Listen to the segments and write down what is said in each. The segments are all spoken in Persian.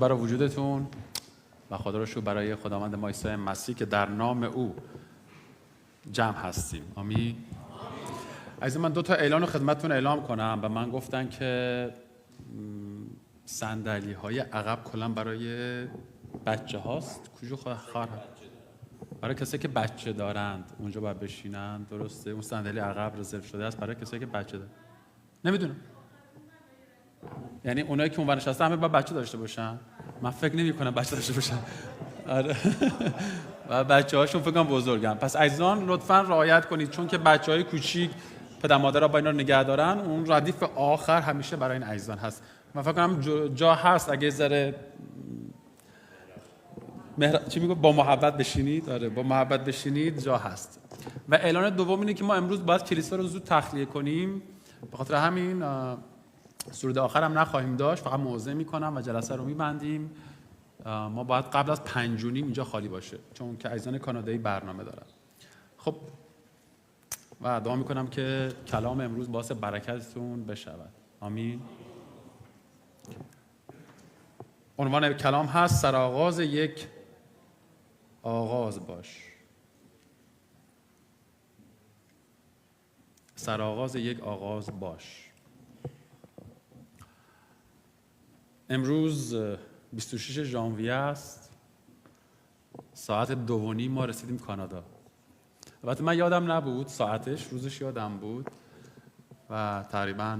برای وجودتون و خدا رو شکر برای خداوند ما عیسی مسیح که در نام او جمع هستیم. آمین. عزیز من 2 اعلان خدمتتون اعلام کنم. به من گفتن که صندلی های عقب کلا برای بچه هاست. کجا خواهر برای کسایی که بچه دارند اونجا باید بشینن. درسته؟ اون صندلی عقب رزرو شده است برای کسایی که بچه دارن. نمیدونم، یعنی اونایی که اونور نشسته همه باید بچه داشته باشن. من فکر نمی‌کنم بچه داشته باشن. آره. و بچه‌هاشون فکر کنم بزرگن. پس عزیزان لطفاً رعایت کنید، چون که بچه‌های کوچیک پدر مادرها با اینا رو نگه دارن. اون ردیف آخر همیشه برای این عزیزان هست. من فکر کنم جا هست اگه ذره چی میگه با محبت بشینید. آره، با محبت بشینید، جا هست. و اعلان دوم اینه که ما امروز باید کلیسا رو زود تخلیه کنیم. به خاطر همین سرود آخر هم نخواهیم داشت، فقط موعظه میکنم و جلسه رو میبندیم. ما باید قبل از 5:30 اینجا خالی باشه، چون که عزیزان کانادایی برنامه دارن. خب و دعا میکنم که کلام امروز باعث برکتتون بشود. آمین. عنوان کلام هست سرآغاز یک آغاز باش. سرآغاز یک آغاز باش. امروز 26 ژانویه است. ساعت 2:30 ما رسیدیم کانادا. البته من یادم نبود ساعتش، روزش یادم بود و تقریباً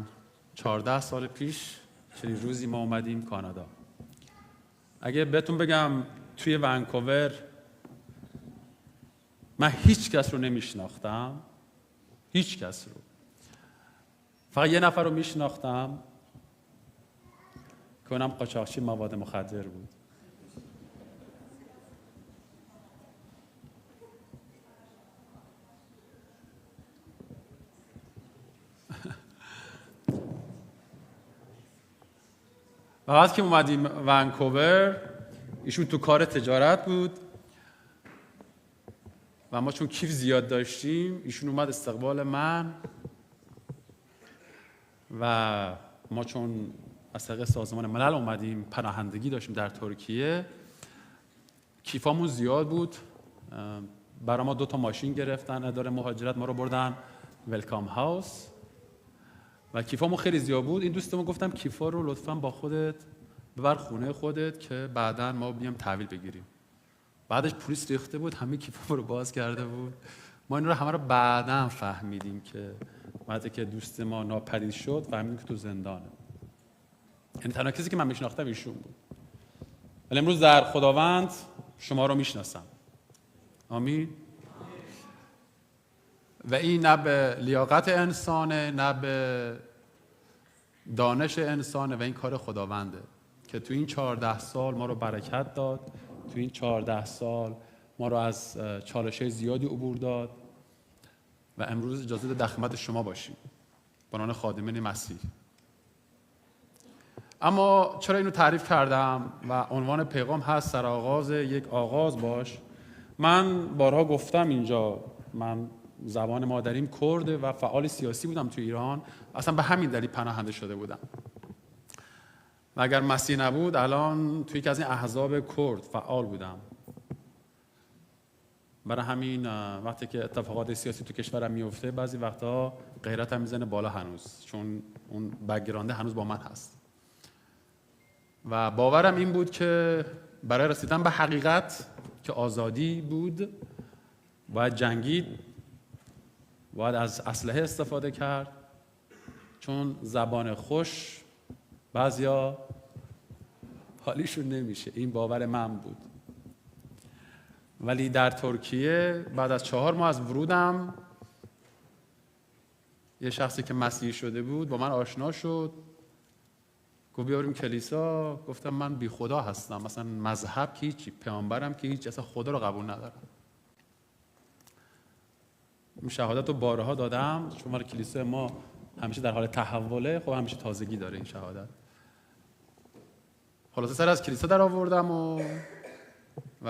14 سال پیش چنین روزی ما اومدیم کانادا. اگه بهتون بگم توی ونکوور من هیچ کس رو نمیشناختم، هیچ کس رو. فقط یه نفر رو میشناختم که اونم قاچاقچی مواد مخدر بود. و وقتی که اومدیم ونکوور ایشون تو کار تجارت بود و ما چون کیف زیاد داشتیم ایشون اومد استقبال من و ما چون از طریق سازمان ملل اومدیم پناهندگی داشتیم در ترکیه، کیفامون زیاد بود. برای ما 2 ماشین گرفتن اداره مهاجرت، ما رو بردن ویلکام هاوس و کیفامون خیلی زیاد بود. این دوستمون گفتم کیفا رو لطفاً با خودت ببر خونه خودت که بعداً ما بیام تحویل بگیریم. بعدش پلیس ریخته بود، همه کیفا رو باز کرده بود. ما این رو همه رو بعداً فهمیدیم که وقتی که دوست ما ناپدید شد فهمیدیم که تو زندانه. یعنی تنها کسی که من میشناختم ایشون بود. ولی امروز در خداوند شما رو میشناسم. آمین. و این نه به لیاقت انسانه، نه به دانش انسانه، و این کار خداونده که تو این 14 سال ما رو برکت داد. تو این 14 سال ما رو از چالش‌های زیادی عبور داد و امروز اجازه ده در خدمت شما باشیم به عنوان خادمین مسیح. اما چرا اینو تعریف کردم و عنوان پیغام هست سرآغاز یک آغاز باش؟ من بارها گفتم اینجا، من زبان مادریم کرده و فعال سیاسی بودم تو ایران، اصلا به همین دلیل پناهنده شده بودم و اگر مسیح نبود الان توی یکی از این احزاب کرد فعال بودم. برای همین وقتی که اتفاقات سیاسی تو کشورم میفته بعضی وقتا غیرتم میزنه بالا هنوز، چون اون بک‌گراند هنوز با من هست و باورم این بود که برای رسیدن به حقیقت که آزادی بود باید جنگید، باید از اسلحه استفاده کرد، چون زبان خوش بعضیا حالیشون نمیشه. این باور من بود. ولی در ترکیه بعد از 4 ماه از ورودم یه شخصی که مسیحی شده بود با من آشنا شد، گفت بیا بریم کلیسا. گفتم من بی خدا هستم، مثلا مذهب که هیچی، پیامبرم که هیچ، اصلا خدا رو قبول ندارم. این شهادت رو بارها دادم، چون ما کلیسا ما همیشه در حال تحوله، خب همیشه تازگی داره این شهادت. خلاصه سر از کلیسا در آوردم و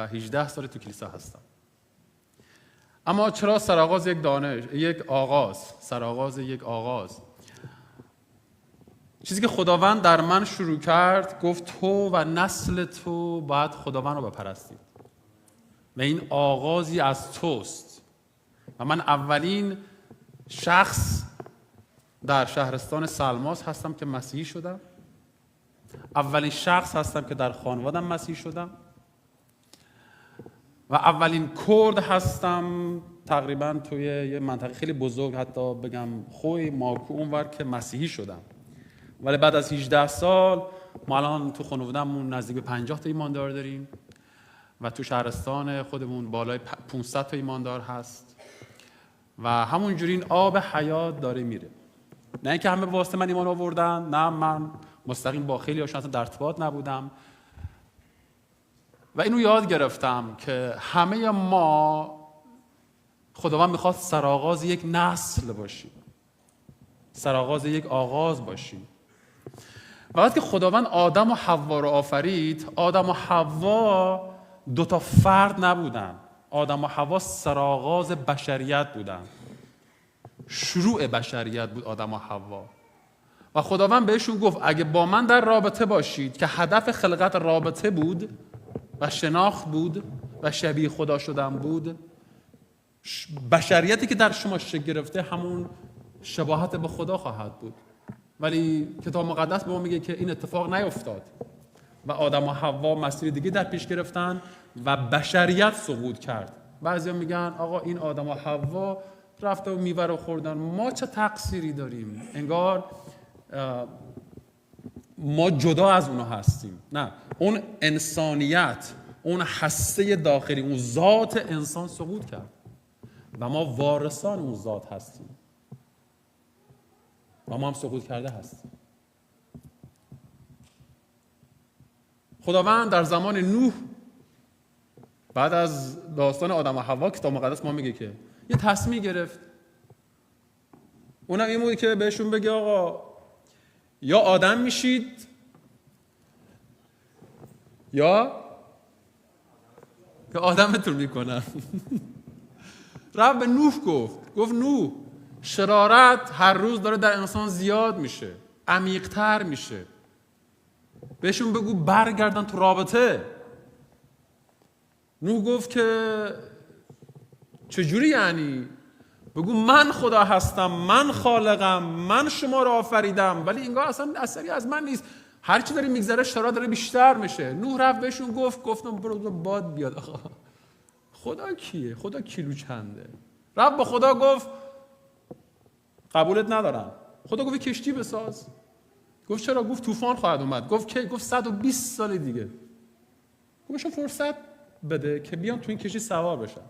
18 سال تو کلیسا هستم. اما چرا سرآغاز یک آغاز؟ سرآغاز یک آغاز. چیزی که خداوند در من شروع کرد، گفت تو و نسل تو باید خداوند رو بپرستید و این آغازی از توست. و من اولین شخص در شهرستان سلماس هستم که مسیحی شدم. اولین شخص هستم که در خانوادم مسیحی شدم و اولین کرد هستم تقریبا توی یه منطقه خیلی بزرگ، حتی بگم خوی ماکو اونور، که مسیحی شدم. ولی بعد از 18 سال ما الان تو خانواده‌مون نزدیک به 50 تا ایماندار داریم و تو شهرستان خودمون بالای 500 تا ایماندار هست و همونجوری این آب حیات داره میره. نه اینکه همه واسه من ایمان آوردن، نه من مستقیم با خیلی هاشون در ارتباط نبودم و اینو یاد گرفتم که همه ما خداوند میخواد سرآغاز یک نسل باشیم، سرآغاز یک آغاز باشیم. و وقتی که خداوند آدم و حوا رو آفرید، آدم و حوا دو تا فرد نبودن، آدم و حوا سرآغاز بشریت بودن، شروع بشریت بود آدم و حوا. و خداوند بهشون گفت اگه با من در رابطه باشید، که هدف خلقت رابطه بود و شناخت بود و شبیه خدا شدن بود، بشریتی که در شما شکل گرفته همون شباهت به خدا خواهد بود. ولی کتاب مقدس به ما میگه که این اتفاق نیفتاد و آدم و حوا مسیر دیگه در پیش گرفتن و بشریت سقوط کرد. بعضیا میگن آقا این آدم و حوا رفته و میوه رو خوردن، ما چه تقصیری داریم؟ انگار ما جدا از اونها هستیم. نه، اون انسانیت، اون هسته داخلی، اون ذات انسان سقوط کرد و ما وارثان اون ذات هستیم و ما هم سقوط کرده هستیم. خداوند در زمان نوح بعد از داستان آدم و حوا، کتاب مقدس ما میگه که یه تصمیم گرفت. اونم این بود که بهشون بگه آقا یا آدم میشید یا آدمتون میکنم. رب به نوح گفت نوح، شرارت هر روز داره در انسان زیاد میشه، عمیق‌تر میشه. بهشون بگو برگردن تو رابطه. نوح گفت که چجوری یعنی؟ بگو من خدا هستم، من خالقم، من شما رو آفریدم، ولی انگار اصلا اثری از من نیست. هر چی داره میگذره شرارت داره بیشتر میشه. نوح رفت بهشون گفتم برو باد بیاد. آقا خدا کیه؟ خدا کیلو چنده؟ رب با خدا گفت قبولت ندارم. خدا گفت کشتی بساز. گفت چرا؟ گفت طوفان خواهد اومد. گفت کی؟ گفت 120 سال دیگه. گفتشون فرصت بده که بیان تو این کشتی سوار بشن.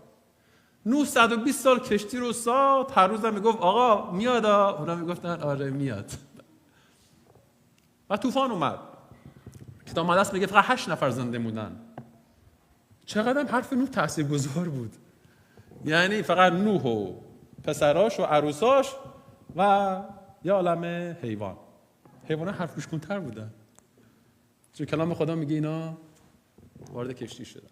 نوح 120 سال کشتی رو ساخت. هر روز هم میگفت آقا میاد. اونا میگفتن آره میاد. و طوفان اومد. کتاب مقدس میگه فقط 8 نفر زنده موندن. چقدر حرف نوح تاثیرگذار بود. یعنی فقط نوح و پسراش و عروساش و یه عالمه حیوان. حیوان‌ها حرف گوش کن‌تر بودن. چون کلام خدا میگه اینا وارد کشتی شدن.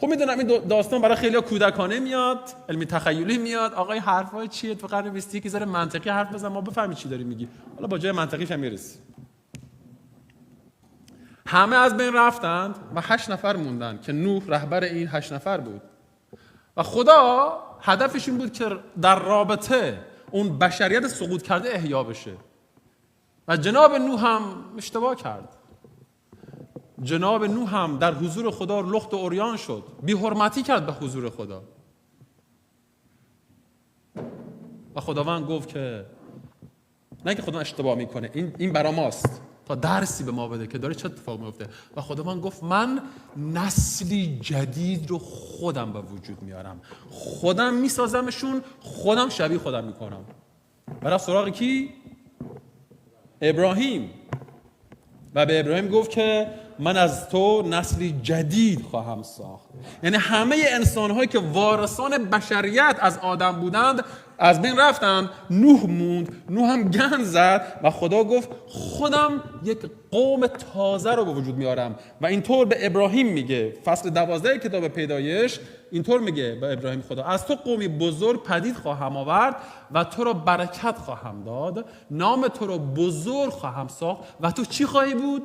خب میدونم این داستان برای خیلی‌ها کودکانه میاد، علمی تخیلی میاد. آقای حرفای چیه؟ تو قرن 21 که ذره منطقی حرف بزن ما بفهمیم چی داری میگی. حالا با جای منطقیش هم میرسی. همه از بین رفتند و 8 نفر موندن که نوح رهبر این 8 نفر بود. و خدا هدفش این بود که در رابطه اون بشریت سقوط کرده احیا بشه. و جناب نوح هم اشتباه کرد. جناب نوح هم در حضور خدا لخت و عریان شد. بی حرمتی کرد به حضور خدا. و خداوند گفت که نه که خدا اشتباه میکنه، این برا ماست تا درسی به ما بده که داره چه اتفاق میفته. و خداوند گفت من نسلی جدید رو خودم به وجود میارم، خودم میسازمشون، خودم شبیه خودم میکنم. برای سراغ کی؟ ابراهیم. و به ابراهیم گفت که من از تو نسلی جدید خواهم ساخت. یعنی همه انسان‌هایی که وارثان بشریت از آدم بودند از بین رفتن، نوح موند. نوح هم گند زد و خدا گفت خودم یک قوم تازه رو به وجود میارم. و اینطور به ابراهیم میگه، فصل 12 کتاب پیدایش اینطور میگه به ابراهیم خدا: از تو قومی بزرگ پدید خواهم آورد و تو را برکت خواهم داد، نام تو را بزرگ خواهم ساخت و تو چی خواهی بود؟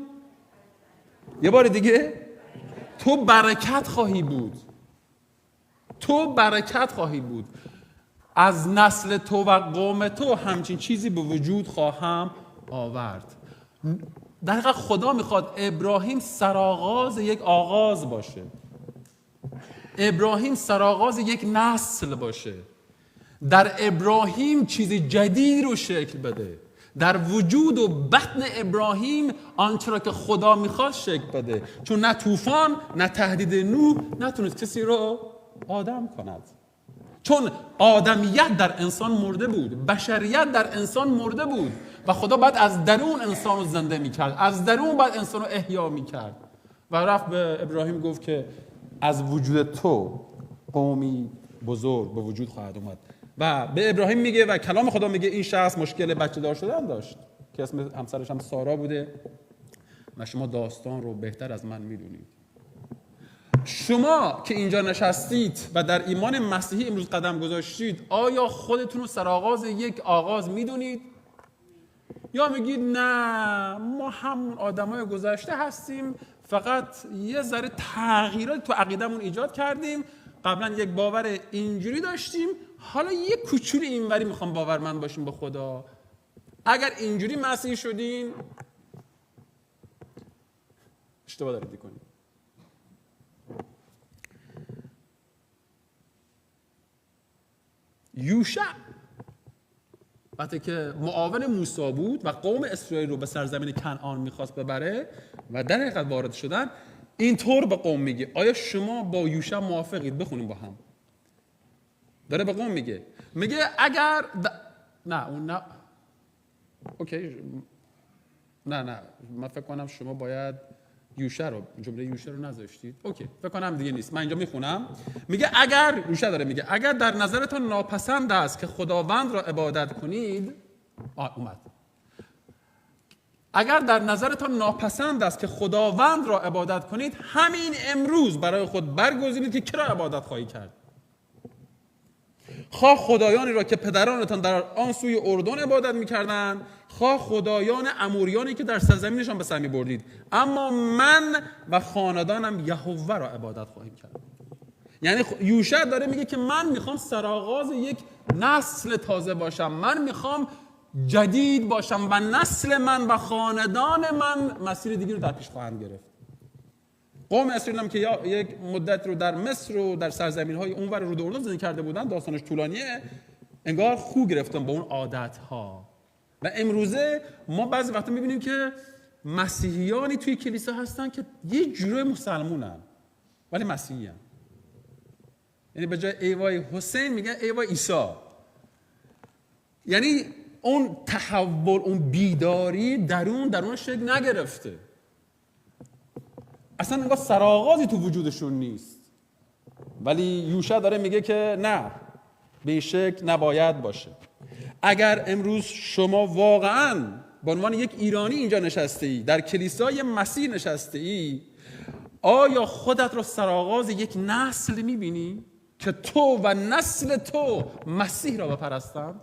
یه بار دیگه، تو برکت خواهی بود. تو برکت خواهی بود. از نسل تو و قوم تو همچین چیزی به وجود خواهم آورد. در حقیقت خدا میخواد ابراهیم سرآغاز یک آغاز باشه. ابراهیم سرآغاز یک نسل باشه. در ابراهیم چیز جدید رو شکل بده. در وجود و بطن ابراهیم آنچه را که خدا میخواد شکل بده. چون نه طوفان نه تهدید نوح نتونست کسی رو آدم کند. چون آدمیت در انسان مرده بود، بشریت در انسان مرده بود و خدا باید از درون انسان رو زنده میکرد، از درون باید انسان رو احیا میکرد و رفت به ابراهیم گفت که از وجود تو قومی بزرگ به وجود خواهد اومد. و به ابراهیم میگه و کلام خدا میگه این شخص مشکل بچه دار شدن داشت که اسم همسرش هم سارا بوده و شما داستان رو بهتر از من میدونید. شما که اینجا نشستید و در ایمان مسیحی امروز قدم گذاشتید، آیا خودتون رو سرآغاز یک آغاز میدونید؟ یا میگید نه ما همون آدمای گذشته هستیم، فقط یه ذره تغییرات تو عقیدمون ایجاد کردیم، قبلا یک باور اینجوری داشتیم، حالا یه کوچولو اینوری میخوام باورمند باشیم به خدا. اگر اینجوری مسیحی شدین اشتباه دارید میکنید. یوشع وقتی که معاون موسی بود و قوم اسرائیل رو به سرزمین کنعان میخواست ببره و در حقیقت وارد شدن، اینطور به قوم میگه. آیا شما با یوشع موافقید؟ بخونیم با هم. داره به قوم میگه اگر نه اون نه اوکی نه من فکر کنم شما باید یوشع رو، جمله یوشع رو نذاشتید. اوکی فکر کنم دیگه نیست، من اینجا میخونم. میگه اگر، یوشع داره میگه اگر در نظرتان ناپسند است که خداوند را عبادت کنید، اومد. اگر در نظرتان ناپسند است که خداوند را عبادت کنید، همین امروز برای خود برگزینید که کی را عبادت خواهی کرد. خواه خدایانی را که پدرانتان در آن سوی اردن عبادت می‌کردند، خواه خدایان اموریانی که در سرزمینشان به سر می‌بردید، اما من و خاندانم یهوه را عبادت خواهیم کرد. یعنی یوشع داره میگه که من میخوام سرآغاز یک نسل تازه باشم، من میخوام جدید باشم و نسل من و خاندان من مسیر دیگه رو در پیش خواهند گرفت. قوم اسرائیل هم که یک مدت رو در مصر و در سرزمین‌های اونور رود اردن زندگی کرده بودن، داستانش طولانیه، انگار خو گرفتن با اون عادت‌ها. و امروزه ما بعضی وقتا می‌بینیم که مسیحیانی توی کلیسا هستن که یه جورای مسلمونن ولی مسیحیان. یعنی به جای ایوای حسین میگن ایوای عیسی. یعنی اون تحول، اون بیداری درون شکل نگرفته. اصلا انگار سرآغازی تو وجودشون نیست. ولی یوشع داره میگه که نه، به این شکل نباید باشه. اگر امروز شما واقعاً به عنوان یک ایرانی اینجا نشسته ای، در کلیسای مسیح نشسته ای، آیا خودت رو سرآغاز یک نسل میبینی که تو و نسل تو مسیح را بپرستن؟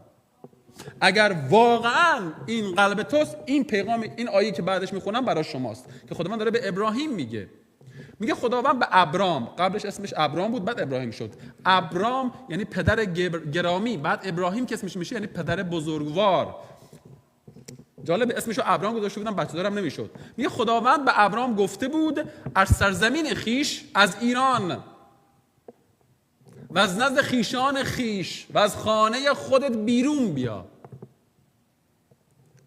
اگر واقعاً این قلب توست، این پیغام، این آیه که بعدش میخونم برای شماست که خداوند داره به ابراهیم میگه خداوند به ابرام، قبلش اسمش ابرام بود بعد ابراهیم شد. ابرام یعنی پدر گرامی، بعد ابراهیم که اسمش میشه یعنی پدر بزرگوار. جالب اسمشو ابرام گذاشته بودن، بچه دارم نمیشد. میگه خداوند به ابرام گفته بود از سرزمین خیش، از ایران و از نزد خیشان خیش و از خانه خودت بیرون بیا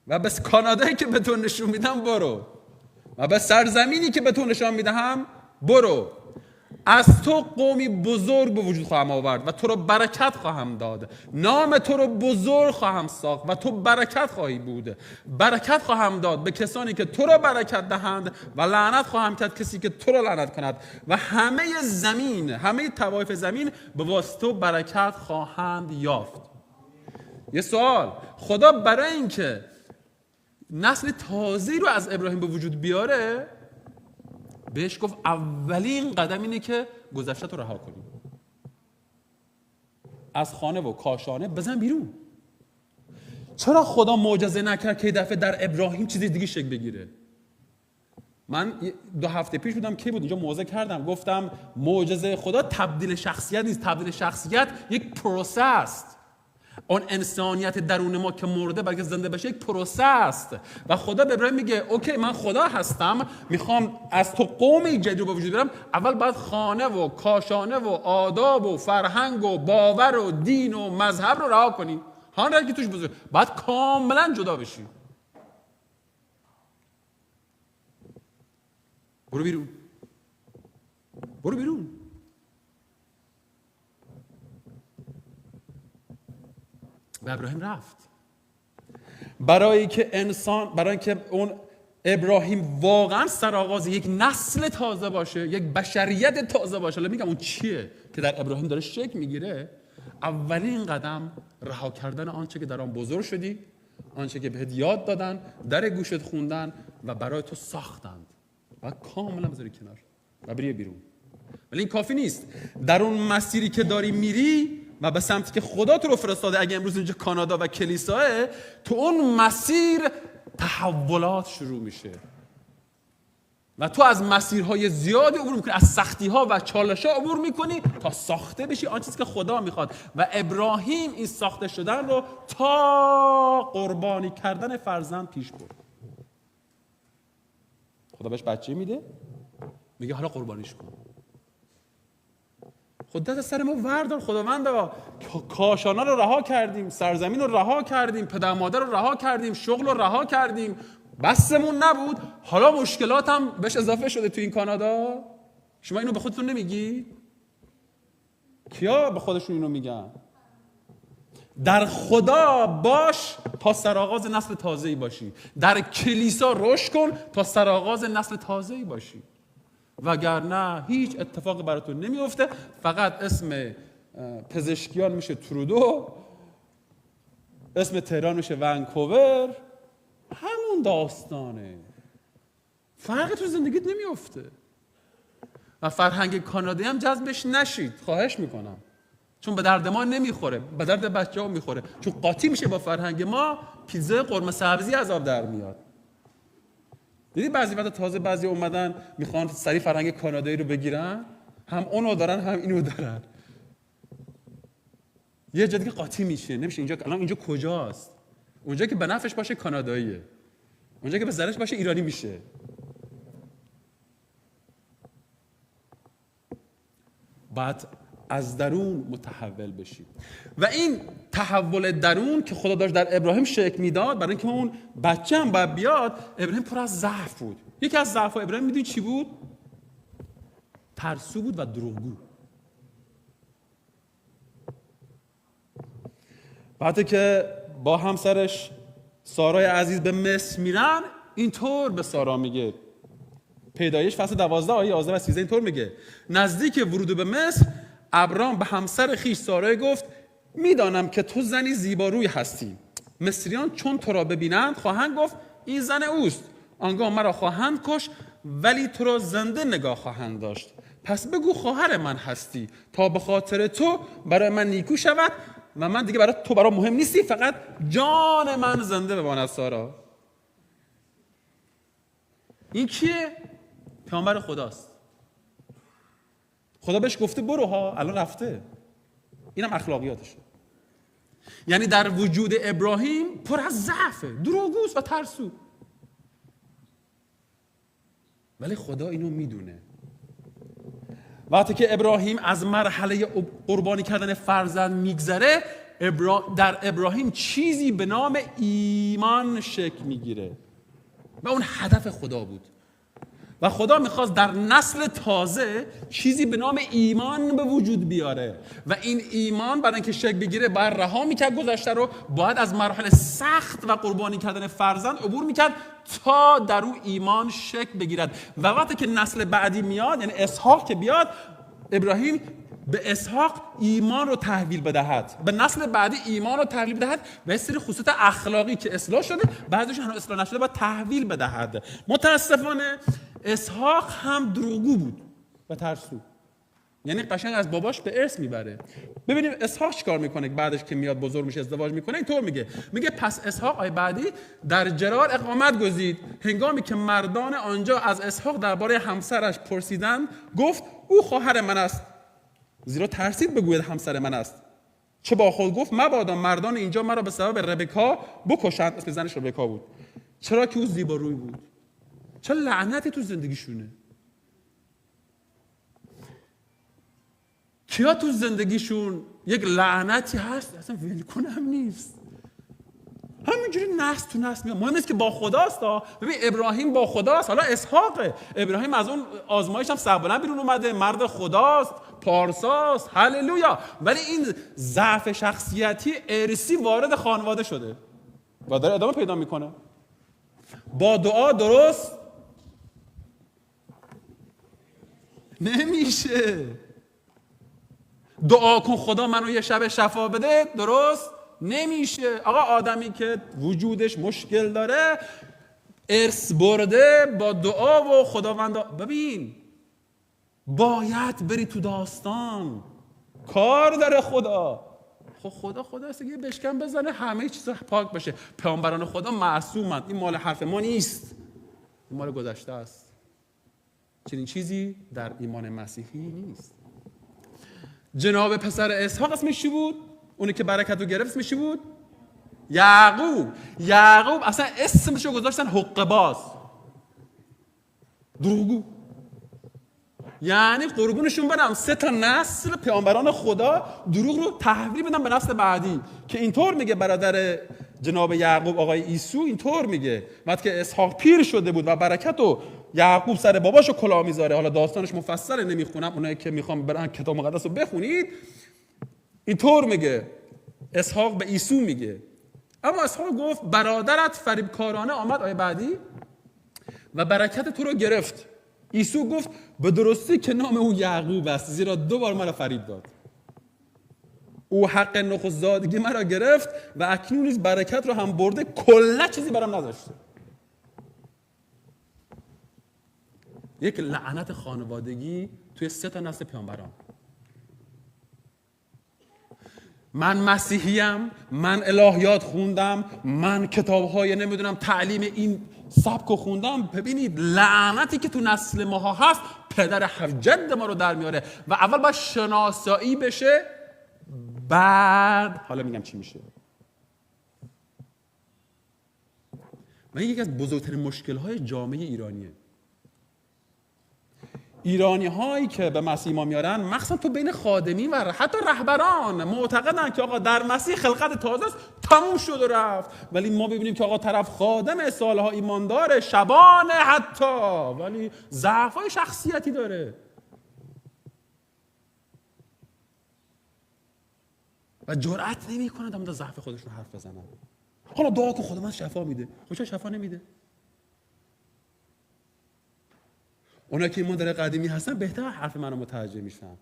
و به کانادایی که به تو نشون میدم برو و به سرزمینی که به تو نشان میدهم برو. از تو قومی بزرگ به وجود خواهم آورد و تو رو برکت خواهم داد، نام تو رو بزرگ خواهم ساخت و تو برکت خواهی بود. برکت خواهم داد به کسانی که تو رو برکت دهند و لعنت خواهم کرد کسی که تو رو لعنت کند و همه طوایف زمین به واسطه برکت خواهند یافت. یه سوال، خدا برای اینکه نسل تازه‌ای رو از ابراهیم به وجود بیاره بهش گفت اولین قدم اینه که گذشته رو رها کنی، از خانه و کاشانه بزن بیرون. چرا خدا معجزه نکرد که دفعه در ابراهیم چیزی دیگه شکل بگیره؟ من 2 هفته پیش بودم کی بود اینجا موعظه کردم، گفتم معجزه خدا تبدیل شخصیت نیست، تبدیل شخصیت یک پروسه است. اون انسانیت درون ما که مرده بلکه زنده بشه یک پروسه است و خدا به ابراهیم میگه اوکی من خدا هستم، میخوام از تو قومی جدید رو به وجود بیارم، اول باید خانه و کاشانه و آداب و فرهنگ و باور و دین و مذهب رو رها کنی، هان رنگی توش بذاری، باید کاملا جدا بشی. برو بیرون، برو بیرون. و ابراهیم رفت. برای که اون ابراهیم واقعا سرآغاز یک نسل تازه باشه، یک بشریت تازه باشه. میگم اون چیه که در ابراهیم داره شکل میگیره؟ اولین قدم رها کردن آنچه که در آن بزرگ شدی، آنچه که بهت یاد دادن، در گوشت خوندن و برای تو ساختند، و کاملا بذاری کنار و بری بیرون. ولی این کافی نیست. در اون مسیری که داری میری و به سمتی که خدا تو رو فرستاده، اگه امروز اینجا کانادا و کلیساه، تو اون مسیر تحولات شروع میشه و تو از مسیرهای زیادی عبور میکنی، از سختی‌ها و چالش‌ها عبور میکنی تا ساخته بشی آن چیزی که خدا میخواد. و ابراهیم این ساخته شدن رو تا قربانی کردن فرزند پیش برد. خدا بهش بچه میده، میگه حالا قربانیش کن. خدا دست سر ما وردار خداوندا، کاشانا رو رها کردیم، سرزمین رو رها کردیم، پدر مادر رو رها کردیم، شغل رو رها کردیم، بسمون نبود، حالا مشکلات هم بهش اضافه شده تو این کانادا. شما اینو به خودتون نمیگی؟ کیا به خودشون اینو میگن؟ در خدا باش تا سرآغاز نسل تازه‌ای باشی، در کلیسا رشد کن تا سرآغاز نسل تازه‌ای باشی، وگرنه هیچ اتفاقی براتون نمیفته. فقط اسم پزشکیان میشه ترودو، اسم تهران میشه ونکوور، همون داستانه، فرقی تو زندگیت نمیفته. و فرهنگ کانادایی هم جذبش نشید، خواهش میکنم، چون به درد ما نمیخوره، به درد بچه‌ها میخوره، چون قاطی میشه با فرهنگ ما. پیتزا قرمه سبزی از آب در میاد. دیدی بعضی وقتا تازه بعضی اومدن میخوان سری فرهنگ کانادایی رو بگیرن، هم اونو دارن هم اینو دارن، یه جا دیگه قاطی میشه، نمیشه. الان اینجا کجاست؟ اونجا که به نفعش باشه کاناداییه، اونجا که به ضررش باشه ایرانی میشه. بعد از درون متحول بشی. و این تحول درون که خدا داشت در ابراهیم شکل میداد، برای اینکه اون بچه هم باید بیاد، ابراهیم پر از ضعف بود. یکی از ضعف ابراهیم میدونی چی بود؟ ترسو بود و دروغگو. وقتی که با همسرش سارای عزیز به مصر میرن، اینطور به سارا میگه، پیدایش فصل 12 آیه 11 و 13 اینطور میگه: نزدیک ورود به مصر ابرام به همسر خیش سارای گفت میدانم که تو زنی زیباروی هستی، مصریان چون تو را ببینند خواهند گفت این زن اوست، آنگاه مرا خواهند کش ولی تو را زنده نگاه خواهند داشت. پس بگو خواهر من هستی تا به خاطر تو برای من نیکو شود و من دیگه برای تو برای مهم نیستی، فقط جان من زنده بماند. سارا این کیه؟ پیامبر خداست. خدا بهش گفته برو ها، الان رفته. اینم اخلاقیاتشه. یعنی در وجود ابراهیم پر از ضعفه، دروغگوست و ترسو، ولی خدا اینو میدونه. وقتی که ابراهیم از مرحله قربانی کردن فرزند میگذره، در ابراهیم چیزی به نام ایمان شکل میگیره و اون هدف خدا بود. و خدا میخواست در نسل تازه چیزی به نام ایمان به وجود بیاره و این ایمان برای اینکه شکل بگیره باید رها میکرد گذشته رو، باید از مرحله سخت و قربانی کردن فرزند عبور میکرد تا در او ایمان شکل بگیرد. و وقتی که نسل بعدی میاد، یعنی اسحاق که بیاد، ابراهیم به اسحاق ایمان رو تحویل بدهد، به نسل بعدی ایمان رو تحویل بدهد و یه سری خصوصیت اخلاقی که اصلاح شده بعضیش هنوز اصلاح نشده باید تحویل بدهد. متاسفانه اسحاق هم دروغگو بود و ترسو، یعنی قشنگ از باباش به ارث میبره. ببینیم اسحاق چیکار میکنه بعدش که میاد بزرگ میشه ازدواج میکنه. اینطور میگه پس اسحاق آیه بعدی در جرار اقامت گزید. هنگامی که مردان آنجا از اسحاق درباره همسرش پرسیدند گفت او خواهر من است، زیرا ترسید بگوید همسر من است. چه با خود گفت مبادا مردان اینجا مرا به سبب ربکا بکشند. اسم زنش ربکا بود، چرا که او زیباروی بود. چه لعنتی تو زندگیشونه. کیا تو زندگیشون یک لعنتی هست اصلا ولکن هم نیست، همینجوری نسل تو نسل میاد. مهم نیست که با خداست. ببین ابراهیم با خداست، حالا اسحاقه. ابراهیم از اون آزمایش هم سربلند بیرون اومده، مرد خداست، پارساست، هللویا. ولی این ضعف شخصیتی ارثی وارد خانواده شده و داره ادامه پیدا میکنه. با دعا درست نمیشه. دعا کن خدا منو یه شب شفا بده، درست نمیشه. آقا آدمی که وجودش مشکل داره، ارث برده، با دعا و خداوند ببین باید بری تو داستان، کار داره خدا. خب خدا است یه بشکن بزنه همه چیز پاک بشه. پیامبران خدا معصومند، این مال حرف ما نیست، این مال گذشته است. چنین چیزی در ایمان مسیحی نیست. جناب پسر اسحاق اسمش چی بود؟ اونی که برکت رو گرفت اسمش چی بود؟ یعقوب اصلا اسمش رو گذاشتن حقه باز، دروغگو. یعنی قربونشون برم 3 نسل پیامبران خدا دروغ رو تحویل بدن به نسل بعدی. که اینطور میگه برادر جناب یعقوب آقای عیسی، اینطور میگه وقتی که اسحاق پیر شده بود و برکت رو یعقوب سر باباشو کلاه میذاره. حالا داستانش مفصله نمیخونم، اونایی که میخوام برن کتاب مقدس رو بخونید. اینطور میگه اسحاق به عیسی میگه، اما اسحاق گفت برادرت فریبکارانه آمد آیه بعدی و برکت تو رو گرفت. عیسی گفت به درستی که نام او یعقوب است، زیرا 2 بار مرا فریب داد. او حق نخست‌زادگی مرا گرفت و اکنون نیز برکت رو هم برده، کلا چیزی برام نذاشته. یک لعنت خانوادگی توی 3 نسل پیامبران. من مسیحیم، من الهیات خوندم، من کتاب‌های نمیدونم تعلیم این سبکو خوندم. ببینید لعنتی که تو نسل ماها هست پدر جد ما رو در میاره و اول باید شناسایی بشه، بعد حالا میگم چی میشه. و یکی از بزرگترین مشکل‌های جامعه ایرانیه. ایرانی هایی که به مسیح ایمان میارن، مخصوصا تو بین خادمین و حتی رهبران، معتقدن که آقا در مسیح خلقت تازه است، تموم شد و رفت. ولی ما ببینیم که آقا طرف خادم سالها ایمانداره، شبانه حتی، ولی ضعف‌های شخصیتی داره و جرأت نمی‌کنه در مورد ضعف خودشون حرف بزنن. حالا دعا کن خدا من شفا میده. خب چرا شفا نمیده؟ اونا که ایمان داره قدیمی هستن بهتر حرف منو متوجه میشن.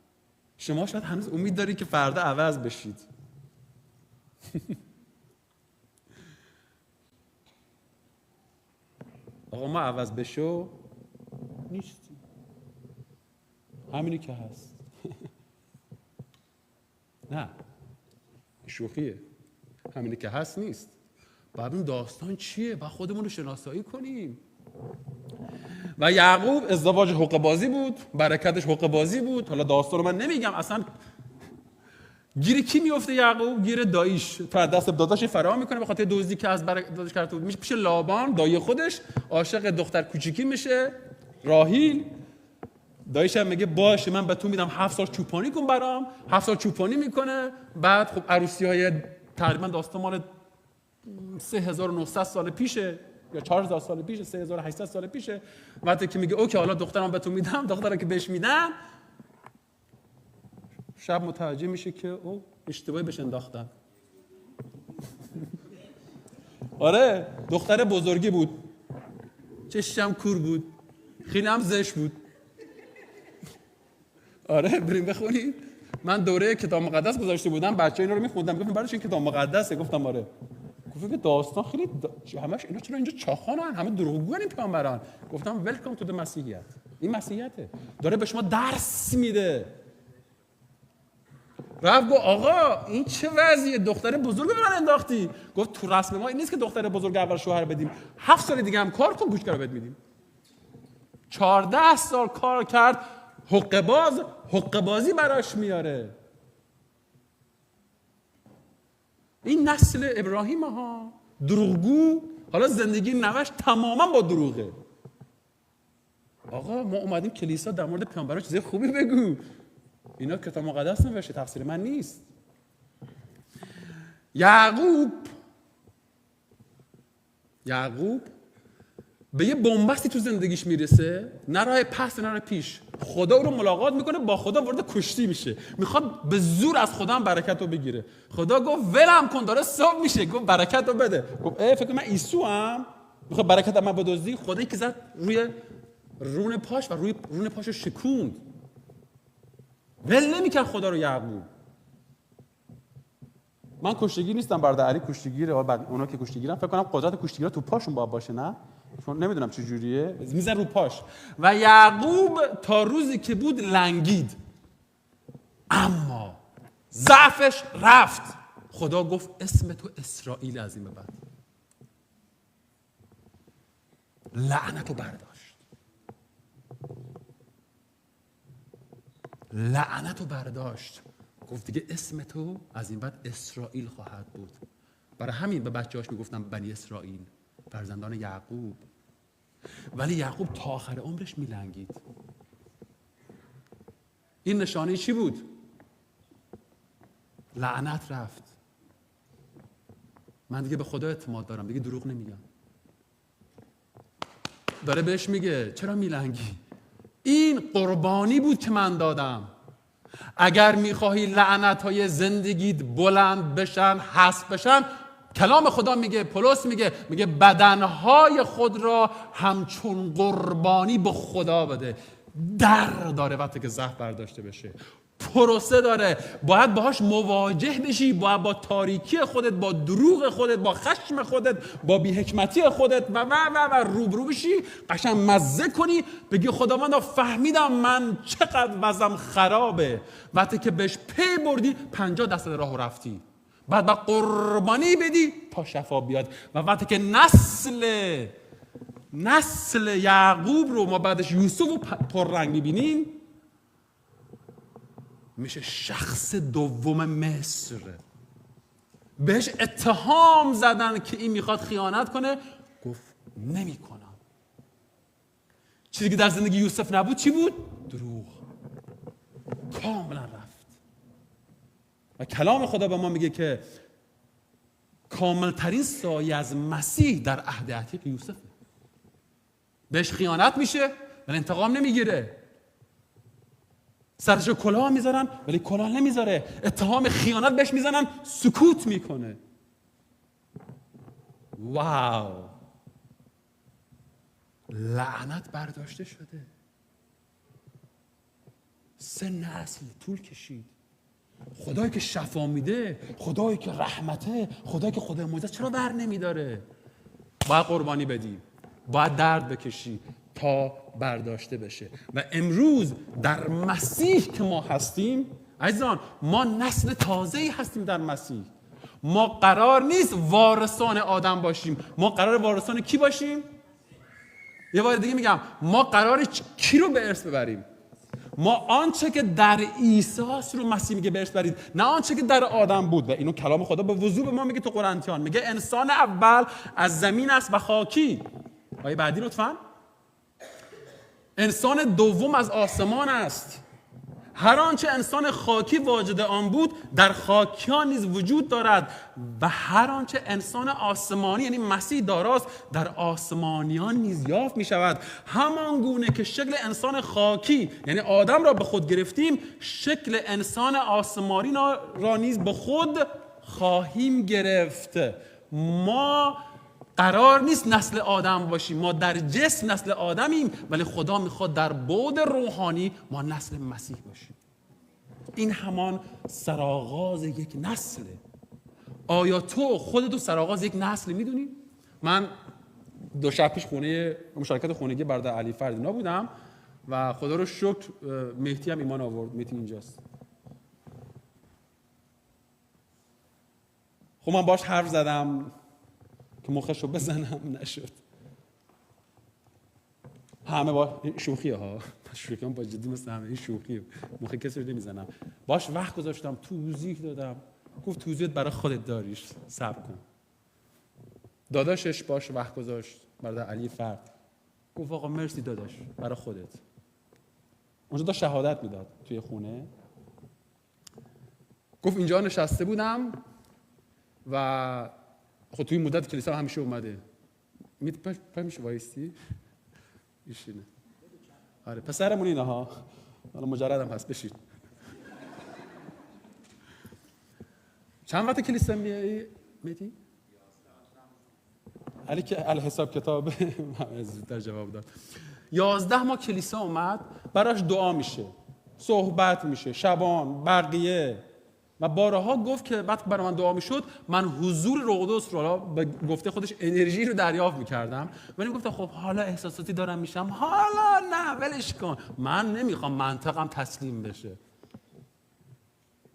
شما شاید هنوز امید دارید که فردا عوض بشید. آقا ما عوض بشو نیستی، همینی که هست. نه شوخیه، همینی که هست نیست. باید اون داستان چیه؟ باید خودمون رو شناسایی کنیم. و یعقوب ازدواج حقه بازی بود، برکتش حقه بازی بود. حالا داستان رو من نمیگم، اصلا گیر کی میفته یعقوب؟ گیر داییش. تو دست داداش فرار میکنه به خاطر دزدی که از داداش کرده بود، میشه پیش لابان دایی خودش، عاشق دختر کوچیکی میشه راهیل. داییش هم میگه باشه من به تو میدم 7 سال چوپانی کن برام. 7 سال چوپانی میکنه. بعد خب عروسی‌های تقریبا داستان مال 3900 سال پیشه یا 4000 سال پیشه، 3800 سال پیشه. وقتی که میگه اوکی حالا دخترم به تو میدم، دخترم که بهش میدم، شب متوجه میشه که او اشتباهی بهش انداختن. آره دختر بزرگی بود، چشم کور بود، خیلی هم زشت بود. آره بریم بخونید. من دوره کتاب مقدس گذاشته بودم، بچه‌ها اینا رو می‌خوندن، میگفتن برای چی این کتاب مقدسه؟ گفتم آره. گفتم که داستان خیلی همش اینا چرا اینجا چاخانن، همه دروغگوان این پیامبران. گفتم ویلکام تو د مسیحیت. این مسیحیته. داره به شما درس میده. رفت گفت آقا این چه وضعیه؟ دختر بزرگ به من انداختی. گفت تو رسم ما این نیست که دختر بزرگ اول شوهر بدیم، 7 سال دیگه هم کار کن گوشت رو بهت میدیم. 14 سال کار کرد، حقه بازی براش میاره. این نسل ابراهیم ها دروغگو، حالا زندگی نوش تماما با دروغه. آقا ما اومدیم کلیسا در مورد پیامبران چیز خوبی بگو، اینا کتاب مقدس نوشته، تقصیر من نیست. یعقوب به یه بنبستی تو زندگیش میرسه، نه راه پس نه راه پیش. خدا او رو ملاقات میکنه، با خدا وارد کشتی میشه، میخواد به زور از خدا هم برکت رو بگیره. خدا گفت ولم کن، داره صبح میشه. گفت برکت رو بده. گفت فکر من عیسو هم میخواد برکت من بدزدی؟ خدایی که زد روی رون پاش و روی رون پاشو شکوند. ول نمیکرد خدا رو یعقوب. من کشتیگیر نیستم، برادر علی کشتیگیره، اونا که کشتیگیرن فکر کنم قدرت کشتیگیرا تو پاشون باشه، نه چون نمیدونم چه جوریه، میزن رو پاش. و یعقوب تا روزی که بود لنگید، اما ضعفش رفت. خدا گفت اسم تو اسرائیل از این به بعد. لعنتو برداشت. گفت دیگه اسم تو از این بعد اسرائیل خواهد بود. برای همین به بچه‌هاش میگفتن بنی اسرائیل، فرزندان یعقوب. ولی یعقوب تا آخر عمرش میلنگید. این نشانه چی بود؟ لعنت رفت. من دیگه به خدا اعتماد دارم، دیگه دروغ نمیگم. داره بهش میگه چرا میلنگی؟ این قربانی بود که من دادم. اگر میخواهی لعنت‌های زندگیت بلند بشن، حذف بشن، کلام خدا میگه، پولس میگه بدنهای خود را همچون قربانی به خدا بده. داره وقتی که ضعف برداشته بشه، پروسه داره، باید باهاش مواجه بشی، باید با تاریکی خودت، با دروغ خودت، با خشم خودت، با بی‌حکمتی خودت و روبرو بشی، قشنگ مزه کنی، بگی خداوندا فهمیدم من چقدر وضعم خرابه. وقتی که بهش پی بردی 50 درصد راهو رفتی، بعد با قربانی بدی تا شفا بیاد. و وقتی که نسل یعقوب رو ما بعدش یوسف رو پررنگ می‌بینیم، میشه شخص دوم مصر. بهش اتهام زدن که این میخواد خیانت کنه، گفت نمی کنم. چیزی که در زندگی یوسف نبود چی بود؟ دروغ. کاملا رفت. و کلام خدا به ما میگه که کاملترین سایه از مسیح در عهد عتیق یوسفه. بهش خیانت میشه ولی انتقام نمیگیره. سرشو کلاه میذارن ولی کلاه نمیذاره. اتهام خیانت بهش میزنن، سکوت میکنه. واو، لعنت برداشته شده. 3 نسل طول کشید. خدایی که شفا میده، خدایی که رحمته، خدایی که خدای معجزه، چرا بر نمیداره؟ باید قربانی بدی، باید درد بکشی تا برداشته بشه. و امروز در مسیح که ما هستیم عزیزان، ما نسل تازه‌ای هستیم در مسیح. ما قرار نیست وارثان آدم باشیم، ما قرار وارثان کی باشیم؟ یه بار دیگه میگم، ما قراره کی رو به ارث ببریم؟ ما آنچه که در عیسی است رو مسیح میگه به ارث برید، نه آنچه که در آدم بود. و اینو کلام خدا به وضوح به ما میگه تو قرنتیان، میگه انسان اول از زمین است و خاکی. آیه بعدی لطفاً. انسان دوم از آسمان است. هر آنچه انسان خاکی واجد آن بود در خاکیان نیز وجود دارد و هر آنچه انسان آسمانی یعنی مسیح داراست در آسمانیان نیز یافت می شود. همان گونه که شکل انسان خاکی یعنی آدم را به خود گرفتیم، شکل انسان آسمانی را نیز به خود خواهیم گرفت. ما قرار نیست نسل آدم باشیم، ما در جسم نسل آدمیم، ولی خدا میخواد در بعد روحانی ما نسل مسیح باشیم. این همان سرآغاز یک نسله. آیا تو خودتو سرآغاز یک نسل میدونی؟ من 2 شب پیش خونه مشارکت خونگی برادر علی فردینا بودم و خدا رو شکر مهدی هم ایمان آورد. مهدی اینجاست. خب من باش حرف زدم که مخشو بزنم، نشد. همه با شوخیه ها، شوخی هم با جدی مثل همه این شوخیه، مخ کسی رو نمیزنم. باش وقت گذاشتم، توضیح دادم. گفت توضیحت برای خودت داریش، صبر کن. داداشش باش وقت گذاشت، برادر علی فرد. گفت آقا مرسی داداش، برای خودت. اونجا دا شهادت میداد توی خونه. گفت اینجا نشسته بودم و خب توی مدت کلیسا همیشه اومده. میشه وایستی؟ ایشینه. آره پسرمون اینا ها. حالا مجردم هست، بشید. چند وقت کلیسا میای مهدی؟ علی که حساب کتاب زودتر جواب داد. 11 ماه کلیسا اومد، براش دعا میشه، صحبت میشه، شبان، بقیه. و بارها گفت که بعد برای من دعا میشد، من حضور روح القدس رو به گفته خودش انرژی رو دریافت میکردم. ولی گفتم خب حالا احساساتی دارم میشم، حالا نه ولش کن، من نمیخوام منطقم تسلیم بشه.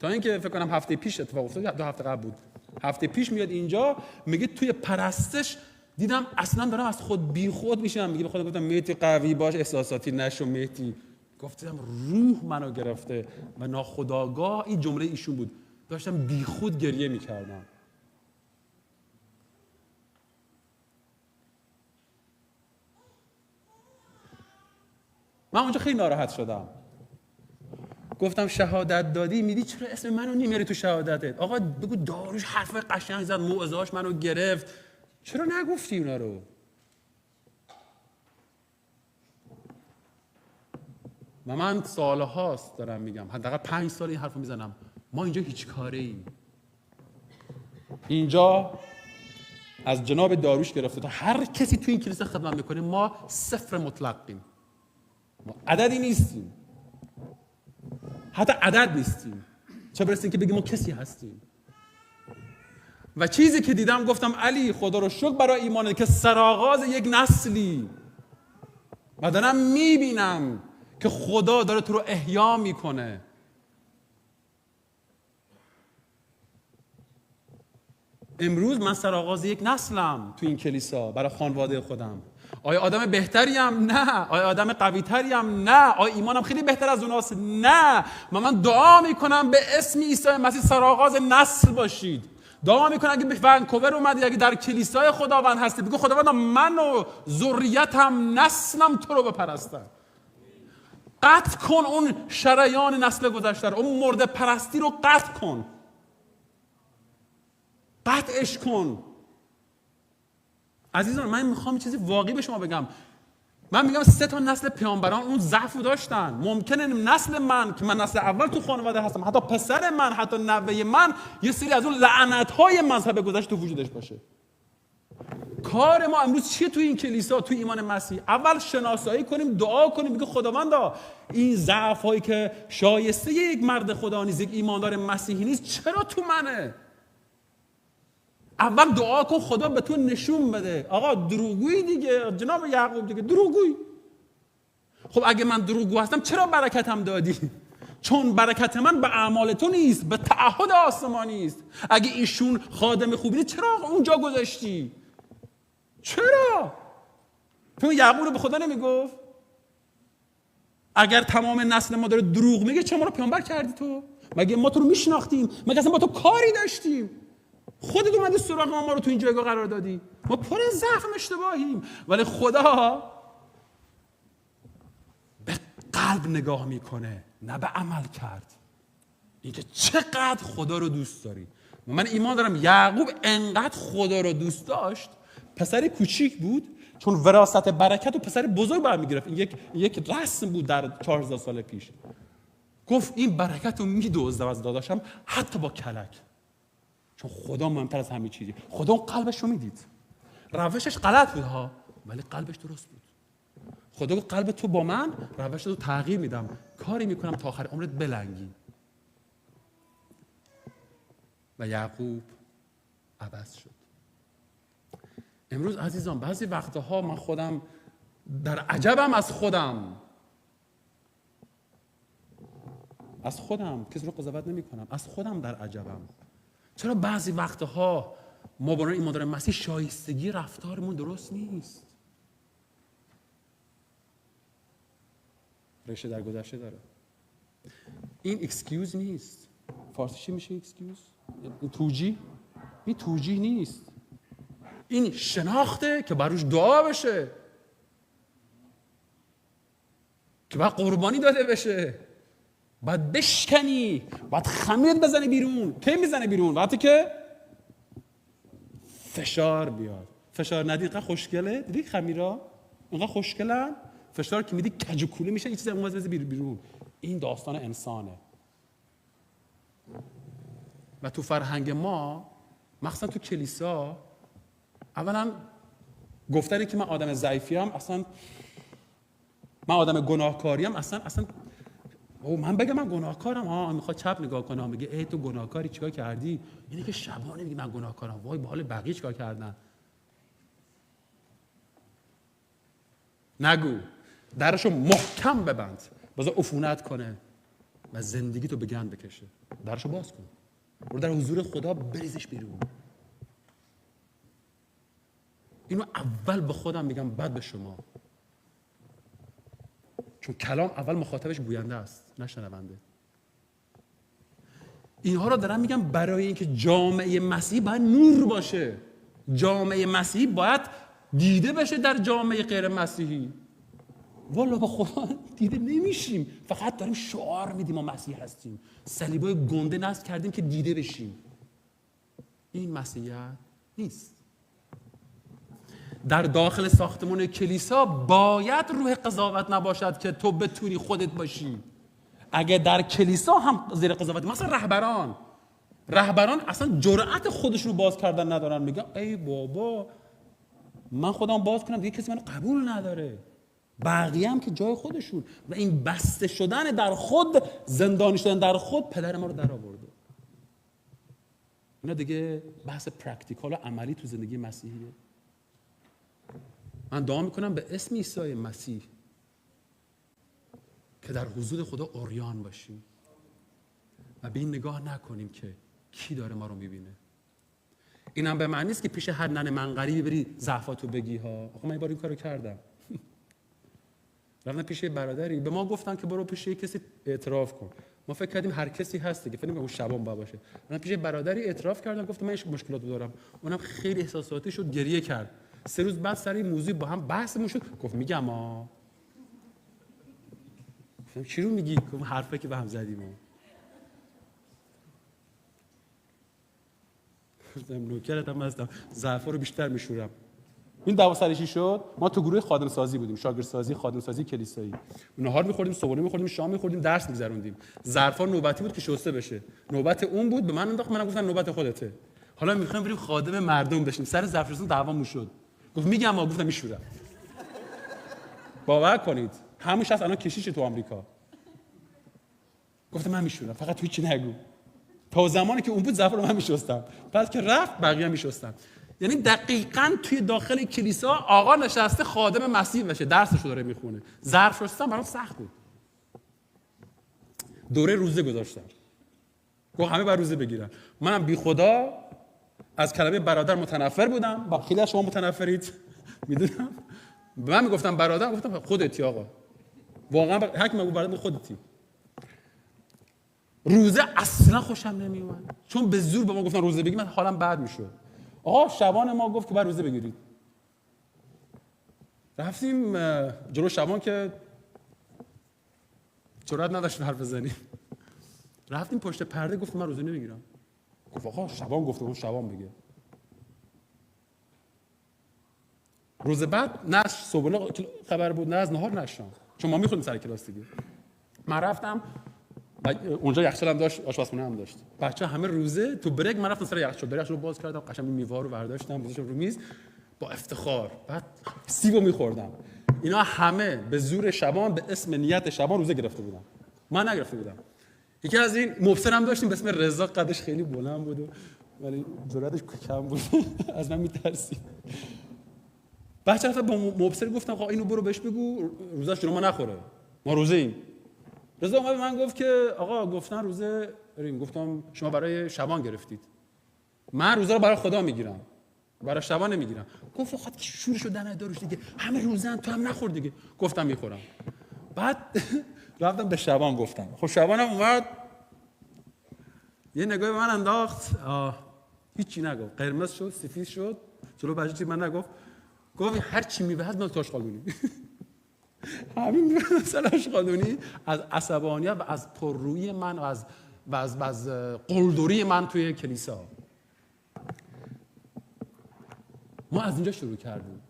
تا اینکه فکر کنم هفته پیش اتفاق افتاد، 2 هفته قبل بود. هفته پیش میاد اینجا میگه توی پرستش دیدم اصلا دارم از خود بی خود میشم. میگه به خودم گفتم مهدی قوی باش، احساساتی نشو مهدی. گفتم روح منو گرفته و ناخودآگاه این جمله ایشون بود. داشتم بی خود گریه میکردم. من اونجا خیلی ناراحت شدم. گفتم شهادت دادی، میدی چرا اسم منو نمیاری تو شهادتت؟ آقا بگو داروش حرف قشنگ زد، موعظه‌اش منو گرفت، چرا نگفتی اونا رو؟ و من سالهاست دارم میگم، حداقل 5 سال این حرفو میزنم، ما اینجا هیچ کاره ایم. اینجا از جناب داروش گرفته تا هر کسی تو این کلیسا خدمت میکنه، ما 0 مطلقیم. ما عددی نیستیم، حتی عدد نیستیم، چه برسیم که بگیم ما کسی هستیم. و چیزی که دیدم گفتم علی خدا رو شکر برای ایمانه که سرآغاز یک نسلی. و دارم میبینم که خدا داره تو رو احیا میکنه. امروز من سرآغاز یک نسلم تو این کلیسا برای خانواده خودم. آیا آدم بهتریم؟ نه. آیا آدم قوی‌تریم؟ نه. آیا ایمانم خیلی بهتر از اوناست؟ نه. من دعا میکنم به اسم عیسی مسیح سرآغاز نسل باشید. دعا میکنم اگه به ونکوور اومدی، اگه در کلیسای خداوند هستی، بگو خداوند من و ذریتم نسلم تو رو بپرستن. قطع کن اون شریان نسل گذشته رو، اون مرده پرستی رو قطع کن، قطعش کن. عزیزان من میخوام چیزی واقعی به شما بگم. من میگم 3 تا نسل پیامبران اون ضعف رو داشتن. ممکنه نسل من که من نسل اول تو خانواده هستم، حتی پسر من، حتی نوه من، یه سری از اون لعنت‌های مذهب گذشته تو وجودش باشه. کار ما امروز چیه تو این کلیسا، تو ایمان مسیح؟ اول شناسایی کنیم، دعا کنیم، بگیم خداوندا این ضعف‌هایی که شایسته یک مرد خدا نیست، یک ایماندار مسیحی نیست، چرا تو منه؟ اول دعا کن خدا به تو نشون بده. آقا دروغگویی دیگه، جناب یعقوب دیگه دروغگویی. خب اگه من دروغگو هستم چرا برکتم دادی؟ چون برکت من به اعمال تو نیست، به تعهد آسمانی است. اگه ایشون خادم خوبی نیست چرا اونجا گذاشتی؟ چرا؟ تو یعقوب رو به خدا نمیگفت؟ اگر تمام نسل ما داره دروغ میگه چرا ما رو پیامبر کردی تو؟ مگه ما تو رو میشناختیم؟ مگه اصلا با تو کاری داشتیم؟ خودت اومدی سراغ ما رو تو این جایگاه قرار دادی. ما پر از ضعف اشتباهیم، ولی خدا به قلب نگاه میکنه نه به عمل کرد. اینکه چقدر خدا رو دوست داری. من ایمان دارم یعقوب انقدر خدا رو دوست داشت، پسر کوچیک بود، چون وراثت برکت و پسر بزرگ برمیگرفت. این یک رسم بود در 4000 سال پیش. گفت این برکت رو میدزدم از داداشم حتی با کلک، چون خدا مهمتر از همه چیزی. خدا اون قلبش رو میدید. روشش غلط بود ها، ولی قلبش درست بود. خدا گفت قلب تو با من، روش تو تغییر میدم، کاری میکنم تا آخر عمرت بلنگی. و یعقوب عوض شد. امروز عزیزان بعضی وقتها من خودم در عجبم از خودم کسی رو قضاوت نمی کنم، از خودم در عجبم. چرا بعضی وقتها ما برای ایماندار مسیح شایستگی رفتارمون درست نیست؟ ریشه در گذشته داره. این اکسکیوز نیست. فارسی چی میشه اکسکیوز؟ این توجیه نیست. این شناخته که بروش دعا بشه، که باید قربانی داده بشه، باید بشکنی، باید خمیر بزنی بیرون. کی میزنه بیرون؟ وقتی که فشار بیاد. فشار ندید اینقدر خوشگله. دیدی خمیرا اینقدر خوشگلن؟ فشار که میدی کج و کوله میشه، این چیز اون واسه بیرون. این داستان انسانه. و تو فرهنگ ما مخصوصا تو کلیسا اولا گفتن که من آدم ضعیفیم، اصلا من آدم گناهکاریم، اصلا من بگم من گناهکارم، میخواد چپ نگاه کنه، میگه ای تو گناهکاری چیکار کردی؟ اینه که شبانه میگه من گناهکارم، وای به حال بقیه چیکار کردن. نگو، درشو محکم ببند، بذار عفونت کنه و زندگی تو به گند بکشه. درشو باز کن، برو در حضور خدا بریزش بیرون. اینو اول به خودم میگم، بعد به شما، چون کلام اول مخاطبش گوینده است نه شنونده. اینها رو دارم میگم برای اینکه جامعه مسیحی باید نور باشه. جامعه مسیحی باید دیده بشه در جامعه غیر مسیحی. والا با خدا دیده نمیشیم، فقط داریم شعار میدیم ما مسیح هستیم، صلیبای گنده نصب کردیم که دیده بشیم. این مسیحیت نیست. در داخل ساختمان کلیسا باید روح قضاوت نباشد که تو بتونی خودت باشی. اگه در کلیسا هم زیر قضاوت، مثلا رهبران اصلا جرأت خودشون رو باز کردن ندارن، میگن ای بابا من خودم باز کنم دیگه کسی منو قبول نداره. بقیه هم که جای خودشون. و این بسته شدن در خود، زندانی شدن در خود، پدر ما رو در آورده. اینا دیگه بحث پرکتیکال و عملی تو زندگی مسیحیه. من دعا میکنم به اسم عیسی مسیح که در حضور خدا عریان باشیم و به این نگاه نکنیم که کی داره ما رو میبینه. این هم به معنی نیست که پیش هر ننه منقریبی بری ضعفاتو بگی ها. آخه من این بار این کارو کردم. رفتم پیش یه برادری، به ما گفتن که برو پیش کسی اعتراف کن. ما فکر کردیم هر کسی هست که فکر کنیم اون شبان باشه. من پیش برادری اعتراف کردم، گفتم من این مشکلات دارم. اونم خیلی احساساتی شد، گریه کرد. 3 روز بعد سر این موضوع با هم بحثمون شد. گفت میگم گفتم چی رو میگی؟ گفت حرفی که به هم زدیم. گفتم نوکرتم هستم، ضعفا رو بیشتر میشورم. این دعوا سر چی شد؟ ما تو گروه خادم سازی بودیم، شاگردسازی، خادم سازی کلیسایی. نهار می‌خوردیم، صبحانه می‌خوردیم، شام می‌خوردیم، درس می‌گذروندیم. ظرفا نوبتی بود که شسته بشه. نوبت اون بود، به من انداخت، منم گفتم نوبت خودته. حالا می‌خوایم بریم خادم مردم بشیم. سر ظرفشویی دعوامون شد. گفت میگم گفتم میشورم. باور کنید همون شخص الان کشیشه تو آمریکا. گفتم من میشورم، فقط تو هیچ نگو. تا زمانی که اون بود ظرفا رو من میشستم. بعد که رفت بقیه میشستم. یعنی دقیقاً توی داخل کلیسا آقا نشسته خادم مسیح بشه، درسشو داره میخونه. ظرف شستن برام سخت بود. دوره روزه گذاشتم. گفت همه بر روزه بگیرن. منم بی خدا از کلمه برادر متنفر بودم. با خیلی از شما متنفرید میدونم. به من میگفتم برادر، گفتم خودتی آقا. واقعا هر کی میگه برادر خودتی. روزه اصلا خوشم نمیومد. چون به زور به ما گفتن روزه بگیر، من حالم بد میشد. آقا شبان ما گفت که باید روزه بگیرید. رفتیم جلو شبان که جرئت نداشتیم حرف بزنیم. رفتیم پشت پرده، گفت من روزه نمیگیرم. گفت آقا شبان گفته، اون شبان بگه. روز بعد نه صبحونه خبر بود نه از نهار نشام، چون ما میخوردیم سر کلاس دیگه. من رفتم اونجا یخچال هم داشت، آشپزخونه هم داشت. بچه‌ها همه روزه، تو بریک من رفتم سر یخچال، رو باز کردم، قشنگ میوه رو برداشتم گذاشتم رو میز با افتخار. بعد سیبو میخوردم. اینا همه به زور شبان، به اسم نیت شبان روزه گرفته بودن. من نگرفته بودم. یکی از این مبصر هم داشتیم به اسم رضا، قدش خیلی بلند بود ولی جرأتش کم بود از من میترسید. بعد چند دفعه با مبصر گفتم آقا اینو برو بهش بگو روزاش جلو ما نخوره، ما روزه ایم. رضا اومد به من گفت که آقا گفتن روزه بریم. گفتم شما برای شبان گرفتید، من روزه رو برای خدا میگیرم، برای شبان نمیگیرم. گفت خود که شورشو در داروش دیگه، همه روزن تو هم نخور دیگه. گفتم میخورم. بعد رفتم به شبان گفتم. خب شبانم اومد یه نگاه به من انداخت، هیچی نگفت، قرمز شد سفید شد، جلو بچه چی من نگفت، گفت هر چی میبهد من تاش قانونی. همین مثلا آشغالونی از عصبانیت و از پررویی من و از قلدری من توی کلیسا. ما از اینجا شروع کردیم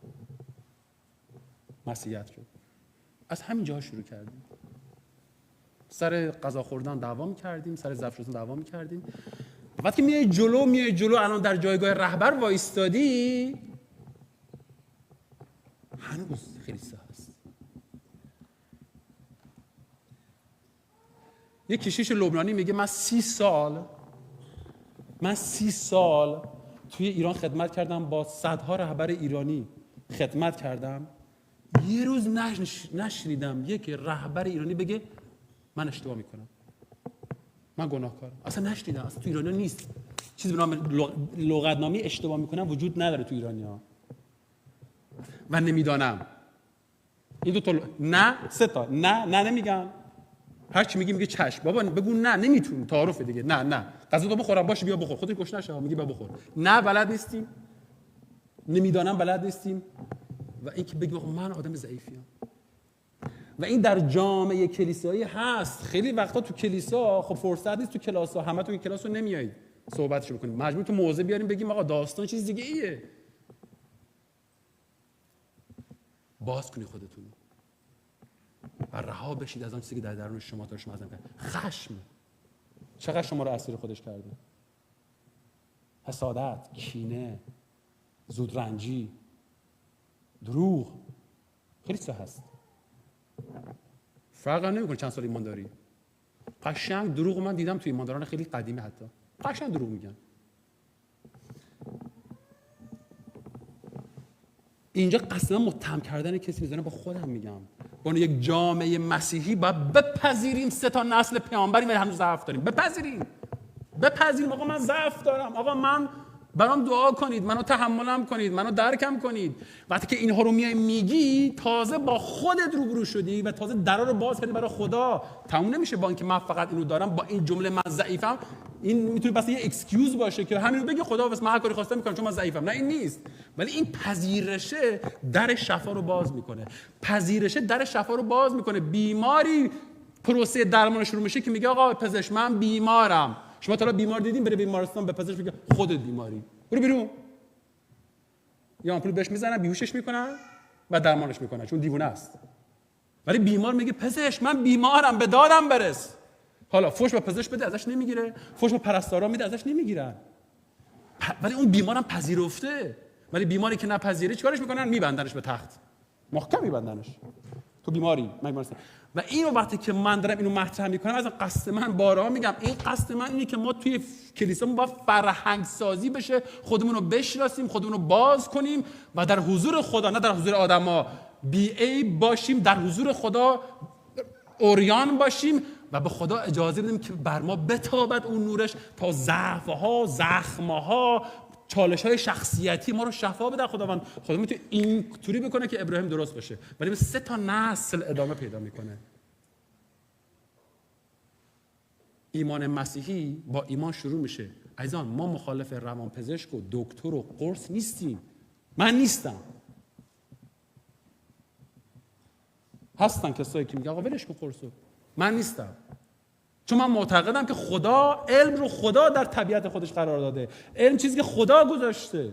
مسیحیت رو، از همین جا شروع کردیم. سر غذا خوردن دعوا می‌کردیم، سر ظرف شستن دعوا می‌کردیم. وقتی میای جلو الان در جایگاه رهبر وایستادی، هنوز خیلی سخت است. یک کشیش لبنانی میگه من 30 سال توی ایران خدمت کردم، با صدها رهبر ایرانی خدمت کردم، یه روز نشنیدم یک رهبر ایرانی بگه من اشتباه میکنم، من گناهکارم. اصلا نشنیدم، اصلا تو ایرانی نیست. چیزی به نام لغتنامه اشتباه میکنم وجود نداره تو ایرانی‌ها. و نمیدانم. این دو تا نه، 3 تا نه نمیگن. هر چی میگه چشم. بابا بگو نه، نمیتونم، تعارفه دیگه. نه غذا تو بخورم، باشه بیا بخور، خودت گوش نشه، میگی بیا بخور. نه بلد نیستیم، نمیدانم بلد نیستیم. و این که بگی من آدم ضعیفیم. و این در جامعه کلیسایی هست. خیلی وقتا تو کلیسا خب فرصت نیست، تو کلاس‌ها همتون کلاس رو نمیایید صحبتشو بکنیم، مجبور تو موضع بیاریم بگیم آقا داستان چیز دیگه ایه. باز کنی خودتون و رها بشید از آن چیزی که در درون شما تا شما کرده. خشم چقدر شما رو اسیر خودش کرده؟ حسادت، کینه، زودرنجی، دروغ، خیلی چیزا هست. فرق نمیکنه چند سال ایمان داری. قشنگ دروغ من دیدم توی ایمانداران خیلی قدیمی، حتی قشنگ دروغ میگن. اینجا قسما متهم کردن کسی میزنه، با خودم میگم با یک جامعه مسیحی باید بپذیریم 3 تا نسل پیامبریم و هنوز ضعف داریم. بپذیریم آقا من ضعف دارم، آقا من برام دعا کنید، منو تحملم کنید، منو درکم کنید. وقتی که اینها رو میگی تازه با خودت روبرو شدی و تازه درا رو باز کردی برای خدا. تموم نمیشه با اینکه من فقط اینو دارم، با این جمله من ضعیفم. این میتونه بس یه اکسکیوز باشه که همین رو بگی خدا واسه من هر کاری خواستم میکنم چون من ضعیفم. نه این نیست. ولی این پذیرشه در شفا رو باز میکنه. بیماری پروسه درمان شروع میشه که میگه آقا پزشک من بیمارم. شما تا بیمار دیدین بره بیمارستان به پزشک بگه خودت بیماری، برو بیرون. یا آمپول بهش میزنن، بیهوشش میکنن و درمانش میکنن چون دیوونه است. ولی بیمار میگه پزشک من بیمارم، به دادم برس. حالا فوش به پزشک بده ازش نمیگیره، فوش به پرستارا میده ازش نمیگیرن. ولی اون بیمارم پذیرفته. ولی بیماری که نپذیره چیکارش میکنن؟ میبندنش به تخت، محکم میبندنش. تو بیماری و اینو وقتی که من دارم اینو مطرح میکنم، از قصد من بارها میگم، این قصد من اینه که ما توی کلیسامون با فرهنگ سازی بشه، خودمون رو بشناسیم، خودمون رو باز کنیم و در حضور خدا، نه در حضور آدما، بی عیب باشیم، در حضور خدا عریان باشیم و به خدا اجازه بدیم که بر ما بتابد اون نورش تا ضعف‌ها، زخم‌ها، چالش‌های شخصیتی ما رو شفا بده. خداوند میتونه اینطوری بکنه که ابراهیم درست باشه، ولی به 3 تا نسل ادامه پیدا میکنه. ایمان مسیحی با ایمان شروع میشه. عزیزان ما مخالف روانپزشک و دکتر و قرص نیستیم. من نیستم. هستن کسایی که میگن آقا ولش کن قرصو. من نیستم. چون من معتقدم که خدا علم رو خدا در طبیعت خودش قرار داده. علم چیزی که خدا گذاشته.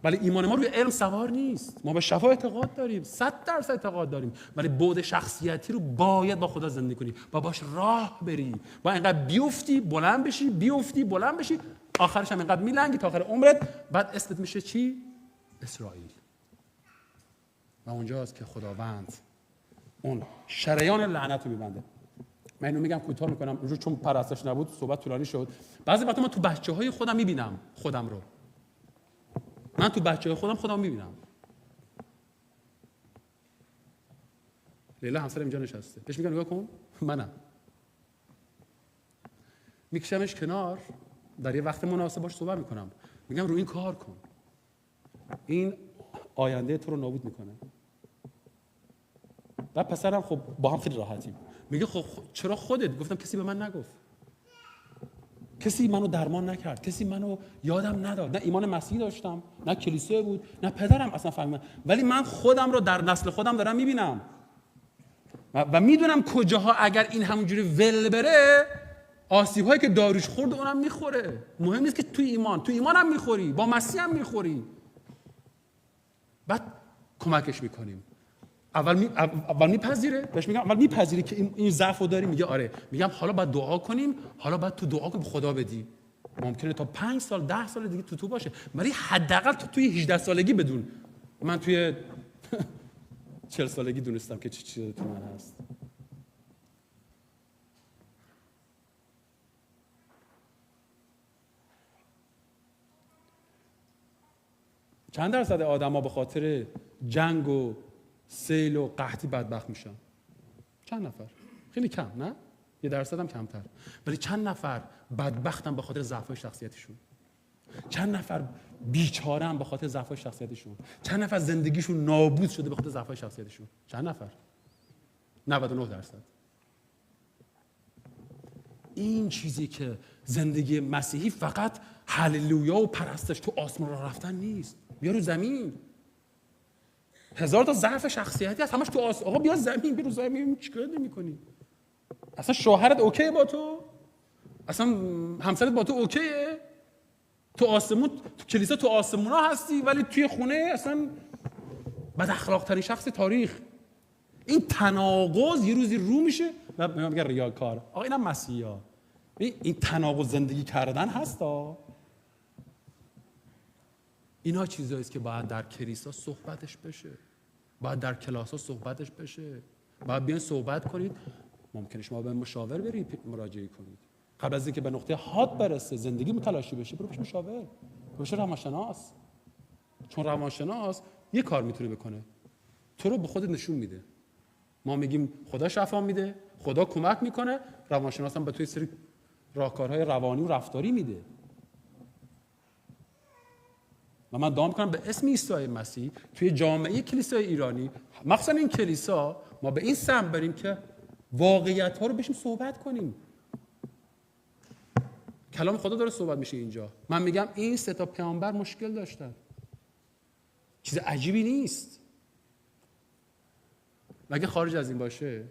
ولی ایمان ما روی علم سوار نیست. ما به شفا اعتقاد داریم، 100% اعتقاد داریم، ولی بعد شخصیتی رو باید با خدا زندگی کنی، با باش راه بری، با اینقدر بیفتی بلند بشی، آخرش هم اینقدر میلنگی تا آخر عمرت، بعد اسمت میشه چی؟ اسرائیل. و اونجاست که خداوند اون شریان لعنت رو میبنده. من اینو میگم کوتاه میکنم اونجور چون پرستش نبود صحبت طولانی شد. بعضی وقتا من تو بچه‌های خودم میبینم خودم رو. من تو بچه‌های خودم میبینم. لیلا همسر اینجا نشسته. بهش میگم نگاه کن. منم. میکشمش کنار، در یه وقت مناسب باش صحبت میکنم. میگم رو این کار کن. این آینده تو رو نابود میکنه. و پسرم خب با هم خیلی راحتیم. میگه خب چرا خودت؟ گفتم کسی به من نگفت. کسی منو درمان نکرد، کسی منو یادم نداد. نه ایمان مسیحی داشتم، نه کلیسا بود، نه پدرم اصلا فهمیدم. ولی من خودم رو در نسل خودم دارم میبینم. و میدونم کجاها اگر این همونجوری ول بره آسیب هایی که داروش خورد اونم میخوره. مهم نیست که توی ایمان هم میخوری، با مسیح هم میخوری. بعد کمکش میکنیم. اول میپذیره. بهش میگم اول میپذیری که این ضعفو داری؟ میگه آره. میگم حالا باید دعا کنیم. حالا باید تو دعا کنیم خدا بدی. ممکنه تا 5 سال 10 سال دیگه تو باشه، ولی حداقل توی 18 سالگی بدون. من توی 40 سالگی دونستم که چی تو من هست. چند درصد آدم‌ها به خاطر جنگ و سیل و قحطی بدبخت میشن؟ چند نفر؟ خیلی کم، نه؟ 1% هم کمتر. ولی چند نفر بدبختن به خاطر ضعف‌های شخصیتیشون؟ چند نفر بیچاره‌ان به خاطر ضعف‌های شخصیتیشون؟ چند نفر زندگیشون نابود شده به خاطر ضعف‌های شخصیتیشون؟ چند نفر؟ 99%. این چیزی که زندگی مسیحی فقط هللویا و پرستش تو آسمان راه رفتن نیست. بیا رو زمین. 1000 تا ضعف شخصیتی هست همش تو آقا بیا زمین، بیا رو زمین. چیکار نمی‌کنی؟ اصلا شوهرت اوکی با تو؟ اصلا همسرت با تو اوکیه؟ تو آسمون، تو کلیسا تو آسمونا هستی ولی توی خونه اصلا بد اخلاق ترین شخص تاریخ. این تناقض یه روزی رو میشه و میگه ریاکار. آقا اینم مسیحا. این تناقض زندگی کردن هستا. اینا چیزایی است که باید در کلیسا صحبتش بشه. باید در کلاس‌ها صحبتش بشه. باید بیان صحبت کنید. ممکنه شما به مشاور برید مراجعه کنید. قبل از اینکه به نقطه حاد برسه زندگی متلاشی بشه برو پیش مشاور. برو روانشناس. چون روانشناس یه کار میتونه بکنه. تو رو به خودت نشون میده. ما میگیم خدا شفا میده، خدا کمک میکنه، روانشناس هم به توی سری راهکارهای روانی و رفتاری میده. و من دعا میکنم به اسم عیسی مسیح توی جامعه کلیسای ایرانی، مخصوصا این کلیسا، ما به این سمت بریم که واقعیت‌ها رو بشیم صحبت کنیم. کلام خدا داره صحبت میشه اینجا. من میگم این 3 تا پیامبر مشکل داشتن. چیز عجیبی نیست. و اگه خارج از این باشه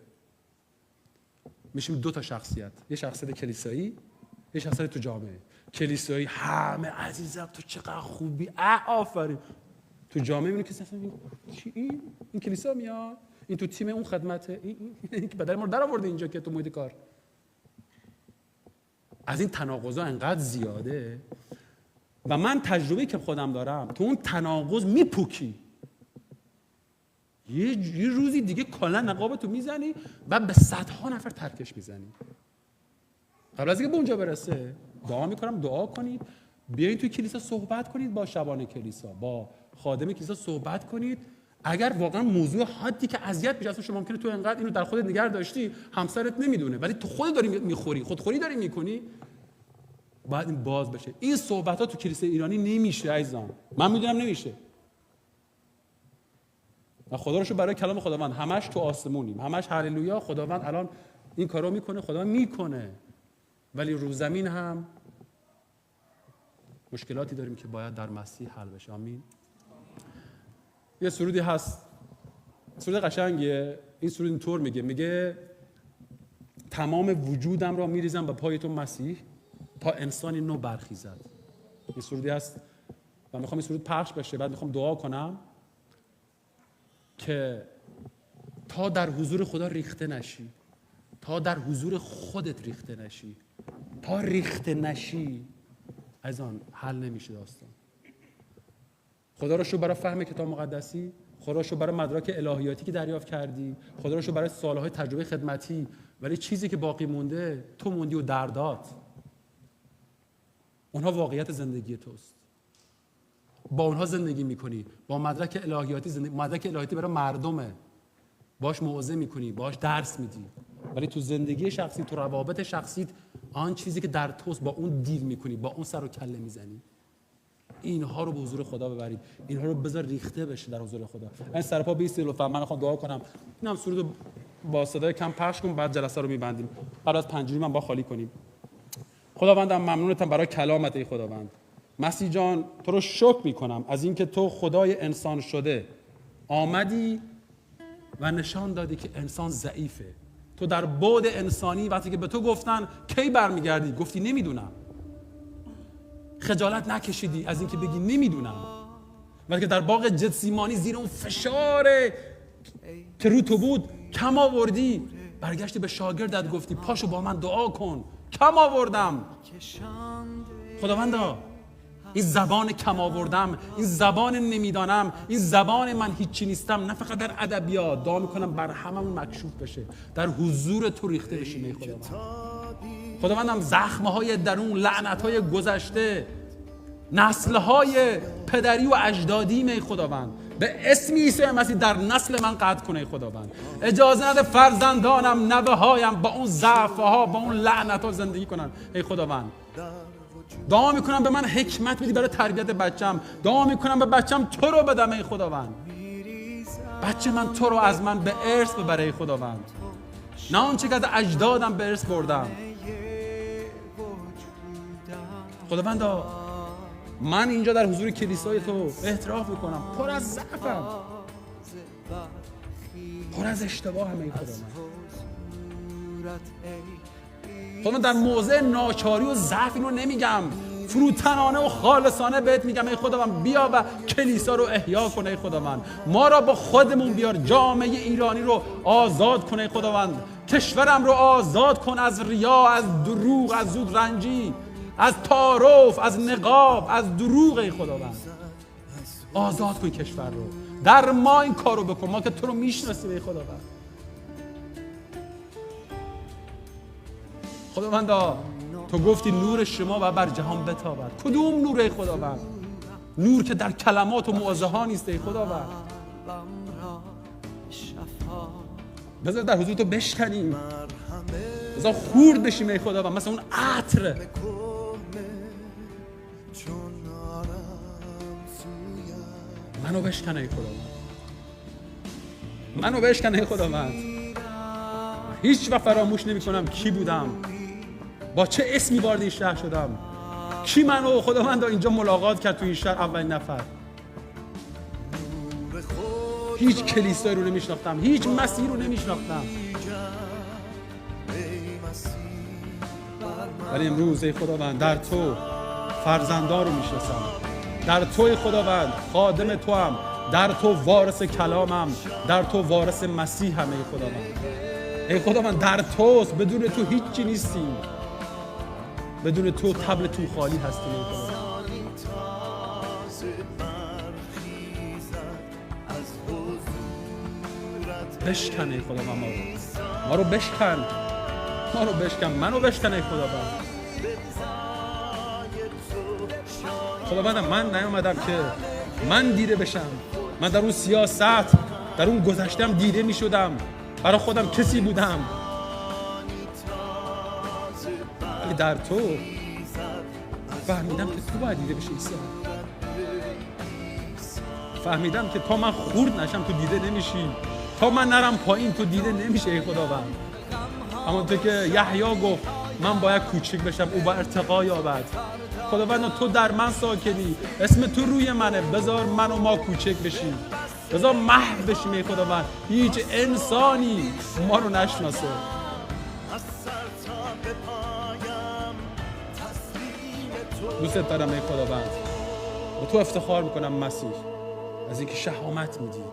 میشیم 2 تا شخصیت. یه شخصیت کلیسایی، یه شخصیت تو جامعه. کلیسایی همه عزیزم تو چقدر خوبی، آفرین. تو جامعه میبینی که اصلا این کلیسا میاد، این تو تیم اون خدمته، این که بدل ما رو در آورده اینجا که تو محیط کار. از این تناقضا انقدر زیاده و من تجربه‌ای که خودم دارم تو اون تناقض میپوکی. یه روزی دیگه کلا نقابتو میزنی و به صدها نفر ترکش میزنی. قبل از اینکه به اونجا برسه دعا میکنم دعا کنید، بیایید توی کلیسا صحبت کنید، با شبان کلیسا، با خادم کلیسا صحبت کنید. اگر واقعا موضوع حادی که اذیت میشه، اصلا شما ممکنه تو انقدر اینو در خودت نگه داشتی همسرت نمیدونه ولی تو خودت داری میخوری، خودخوری داری میکنی، باید این باز بشه. این صحبت‌ها تو کلیسای ایرانی نمیشه عزیزان. من میدونم نمیشه. و خدا رو شکر برای کلام خداوند همش تو آسمونیم، همش هللویا، خداوند الان این کارو میکنه، خداوند میکنه. ولی رو زمین هم مشکلاتی داریم که باید در مسیح حل بشه. آمین. یه سرودی هست، سرود قشنگیه. این سرود اینطور میگه تمام وجودم را میریزم به پای تو مسیح تا انسانی نو برخیزد. این سرودی هست و میخوام این سرود پخش بشه. بعد میخوام دعا کنم که تا در حضور خدا ریخته نشی، تا در حضور خودت ریخته نشی. تا ریخته نشی از آن حل نمیشه داستان. خدا رو شکر برای فهم کتاب مقدسی، خدا رو شکر برای مدرک الهیاتی که دریافت کردی، خدا رو شکر برای سالهای تجربه خدمتی ولی چیزی که باقی مونده تو موندی و دردات. اونها واقعیت زندگی توست. با اونها زندگی میکنی، با مدرک الهیاتی زندگی. مدرک الهیاتی برای مردمه، باش موعظه میکنی، باش درس میدی، ولی تو زندگی شخصی، تو روابط شخصیت، آن چیزی که در توست با اون دیل میکنی، با اون سر و کله میزنی. اینها رو به حضور خدا ببرید، اینها رو بذار ریخته بشه در حضور خدا. این سرپا بیستی لطفا، من میخوام دعا کنم. اینم سرود با صدای کم پخش کن، بعد جلسه رو میبندیم. قبل از پنجوری من با خالی کنیم. خداوندم ممنونتم برای کلامت. ای خداوند مسیح جان، تو رو شکر میکنم از اینکه تو خدای انسان شده آمدی و نشان دادی که انسان ضعیفه. تو در بعد انسانی وقتی که به تو گفتن کی برمیگردی، گفتی نمیدونم. خجالت نکشیدی از اینکه بگی نمیدونم. وقتی که در باغ جتسیمانی زیر اون فشار که رو تو بود کم آوردی، برگشتی به شاگردت گفتی پاشو با من دعا کن. کم آوردم. خداوندا این زبان کم آوردم، این زبان نمیدانم، این زبان من هیچی نیستم، نه فقط در ادبیات، دعا میکنم بر هممون مکشوف بشه، در حضور تو ریخته بشیم. ای خداوند، خداوندم زخمهای درون، لعنتهای گذشته، نسلهای پدری و اجدادیم ای خداوند، به اسم عیسی مسیح در نسل من قطع کنه. ای خداوند اجازه نده فرزندانم، نوه هایم با اون ضعفها، با اون لعنتها زندگی کنن. ای خداوند دعا میکنم به من حکمت بدی برای تربیت بچم. دعا میکنم به بچم تو رو بدم. ای خداوند بچه من تو رو از من به ارث ببره. ای خداوند نه اون چه که از اجدادم به ارث بردم. خداوند من اینجا در حضور کلیسای تو اعتراف میکنم پر از ضعفم، پر از اشتباهم. ای خداوند خدا در موضع ناچاری و ضعف اینو نمیگم، فروتنانه و خالصانه بهت میگم. ای خداوند بیا و کلیسا رو احیا کن. ای خداوند ما را با خودمون بیار، جامعه ایرانی رو آزاد کن. ای خداوند کشورم رو آزاد کن از ریا، از دروغ، از زود رنجی، از تعارف، از نقاب، از دروغ. ای خداوند آزاد کن کشور رو، در ما این کارو بکن، ما که تو رو میشناسیم. ای خداوند خداوندا تو گفتی نور شما و بر جهان بتابد. کدوم نور ای خداوند؟ نور که در کلمات و موعظه ها نیست. ای خداوند بذار در حضور تو بشکنیم، بذار خورد بشیم. ای خداوند مثل اون عطر منو بشکن. ای خداوند منو بشکن. ای خداوند هیچ وقت فراموش نمی کنم کی بودم، با چه اسمی وارد این شهر شدم، کی منو خداوند اینجا ملاقات کرد تو این شهر اولین نفر. هیچ کلیسایی رو نمیشناختم، هیچ مسیحی رو نمیشناختم، ولی امروز ای خداوند در تو فرزندان رو میشناسم، در توی خداوند خادم تو هم، در تو وارث کلامم، در تو وارث مسیحم. ای خداوند ای خداوند در توست، بدون تو هیچی نیستیم، بدون تو طبل تو خالی هستیم. ای خداوند بشکن. ای خداوند ما رو بشکن، ما رو بشکن، منو بشکن. ای خداوند خداوند من نیومدم که من دیده بشم، من در اون سیاست، در اون گذشتم دیده می شدم، برای خودم کسی بودم، ولی در تو فهمیدم که تو باید دیده بشی. عیسی فهمیدم که تا من خورد نشم تو دیده نمیشی، تا من نرم پایین تو دیده نمیشه. ای خداوند همونطور که یحیی گفت من باید کوچک بشم او با ارتقا یابد. خداوند تو در من ساکنی، اسم تو روی منه، بذار من و ما کوچک بشیم، بذار محو بشیم. ای خداوند هیچ انسانی ما رو نشناسه. دوست دارم ای خداوند، و تو افتخار میکنم مسیح از اینکه شهامت میدی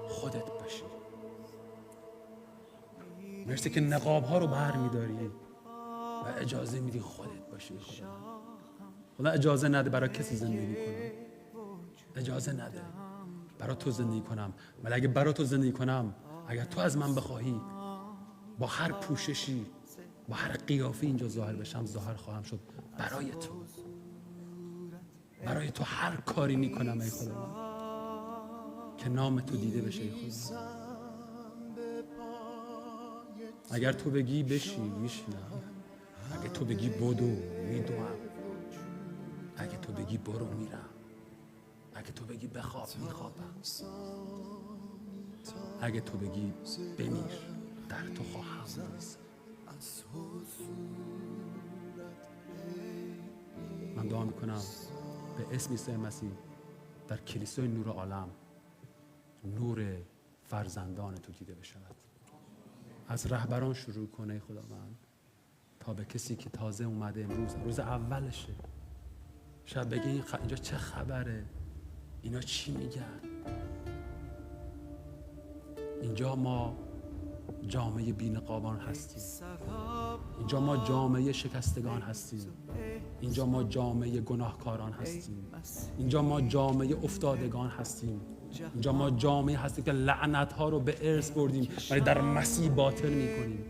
خودت باشی. مرسی که نقاب ها رو بر میداری و اجازه میدی خودت باشی. خدا اجازه نده برای کسی زندگی کنم، اجازه نده برای تو زندگی کنم، ولی اگه برای تو زندگی کنم، اگر تو از من بخواهی با هر پوششی، با هر قیافه اینجا ظاهر بشم، ظاهر خواهم شد برای تو. برای تو هر کاری میکنم ای خدا که نام تو دیده بشه ای خدا. اگر تو بگی بشین میشینم، اگه تو بگی بدو میدوم، اگه تو بگی برو میرم، اگه تو بگی بخواب میخوابم، اگه تو بگی بمیر در تو خواهم نیست. من دعا میکنم به اسم عیسی مسیح در کلیسای نور عالم نور فرزندان تو دیده بشود. از رهبران شروع کنه خداوند تا به کسی که تازه اومده، امروز روز اولشه، شاید بگه اینجا چه خبره، اینا چی میگن. اینجا ما جامعه بی‌نقابان هستیم، اینجا ما جامعه شکستگان هستیم، اینجا ما جامعه گناهکاران هستیم، اینجا ما جامعه افتادگان هستیم، اینجا ما جامعه هستیم که لعنت ها رو به ارث بردیم ولی در مسیح باطل میکنیم.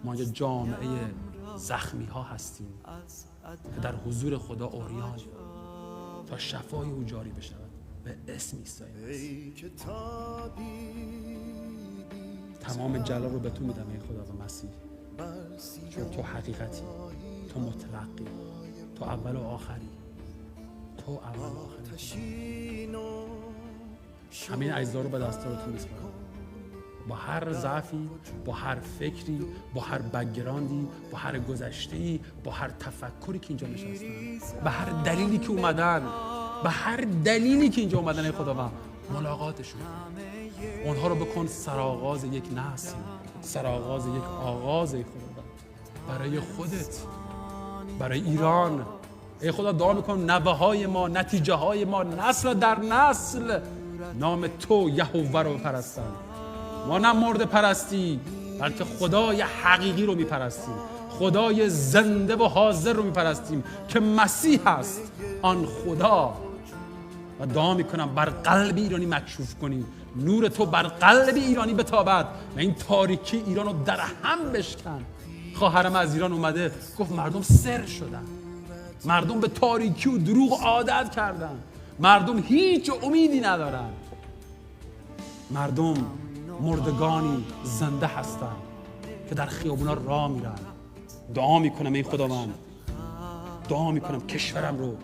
ما اینجا جامعه زخمی ها هستیم که در حضور خدا عریان تا شفای او جاری بشود به اسم عیسی مسیح. تمام جلال رو به تو میدم ای خدا و مسیح، چون تو حقیقتی، تو مطلقی، تو اول و آخری، تو اول و آخری. همین اجزا رو به دستارتون میسپارم، با هر ضعفی، با هر فکری، با هر بک‌گراندی، با هر گذشته‌ای، با هر تفکری که اینجا نشستن، به هر دلیلی که اومدن، به هر دلیلی که اینجا اومدن ای خداوند، ملاقاتشون اونها رو بکن سرآغاز یک نسل، سرآغاز یک آغاز ای خداوند برای خودت، برای ایران. ای خدا دعا میکنم نوه‌های ما، نتیجه های ما، نسل در نسل نام تو یهوه رو بپرستن. ما نه مرد پرستی بلکه خدای حقیقی رو میپرستیم، خدای زنده و حاضر رو میپرستیم که مسیح هست آن خدا. و دعا میکنم بر قلب ایرانی مکشوف کنی، نور تو بر قلب ایرانی بتابد و این تاریکی ایران رو در هم بشکن. خواهرم از ایران اومده گفت مردم سر شدن، مردم به تاریکی و دروغ عادت کردن، مردم هیچ امیدی ندارن، مردم مردگانی زنده هستن که در خیابونا راه میرن. دعا میکنم ای خداوند، دعا میکنم کشورم رو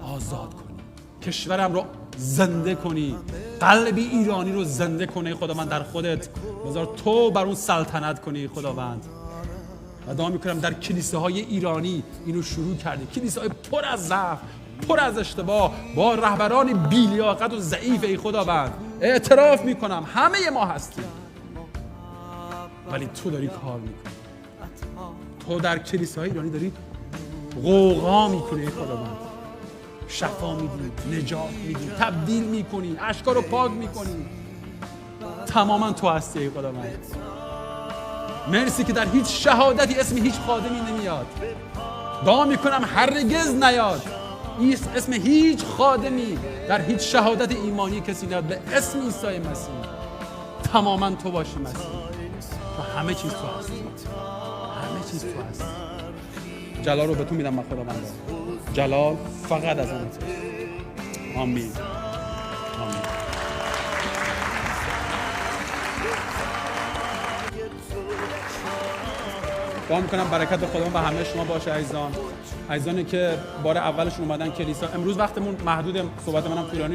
آزاد کنی، کشورم رو زنده کنی، قلب ایرانی رو زنده کنی خداوند در خودت، بذار تو بر اون سلطنت کنی خداوند. و دعا میکنم در کلیساهای ایرانی اینو شروع کردی، کلیساهای پر از ضعف، پر از اشتباه، با رهبران بی‌لیاقت و ضعیف ای خداوند. اعتراف میکنم همه ما هستیم، ولی تو داری کار میکنی، تو در کلیساهای ایرانی داری غوغا میکنی ای خداوند، شفا میدی، نجات میدی، تبدیل میکنی، اشکا رو پاک میکنی. تماما تو هستی ای خداوند. مرسی که در هیچ شهادتی اسم هیچ خادمی نمیاد. دعا میکنم هرگز نیاد اسم هیچ خادمی در هیچ شهادت ایمانی کسی نیاد به اسم عیسی مسیح. تماما تو باشی مسیح، تو همه چیز تو هستی، همه چیز تو هستی. جلال رو به تو میدم من خداوند، جلال فقط از آن تو. آمین. آمین. دعا میکنم برکت خداوند به همه شما باشه عزیزان، عزیزانی که بار اولشون اومدن کلیسا. امروز وقتمون محدود، صحبت منم طولانی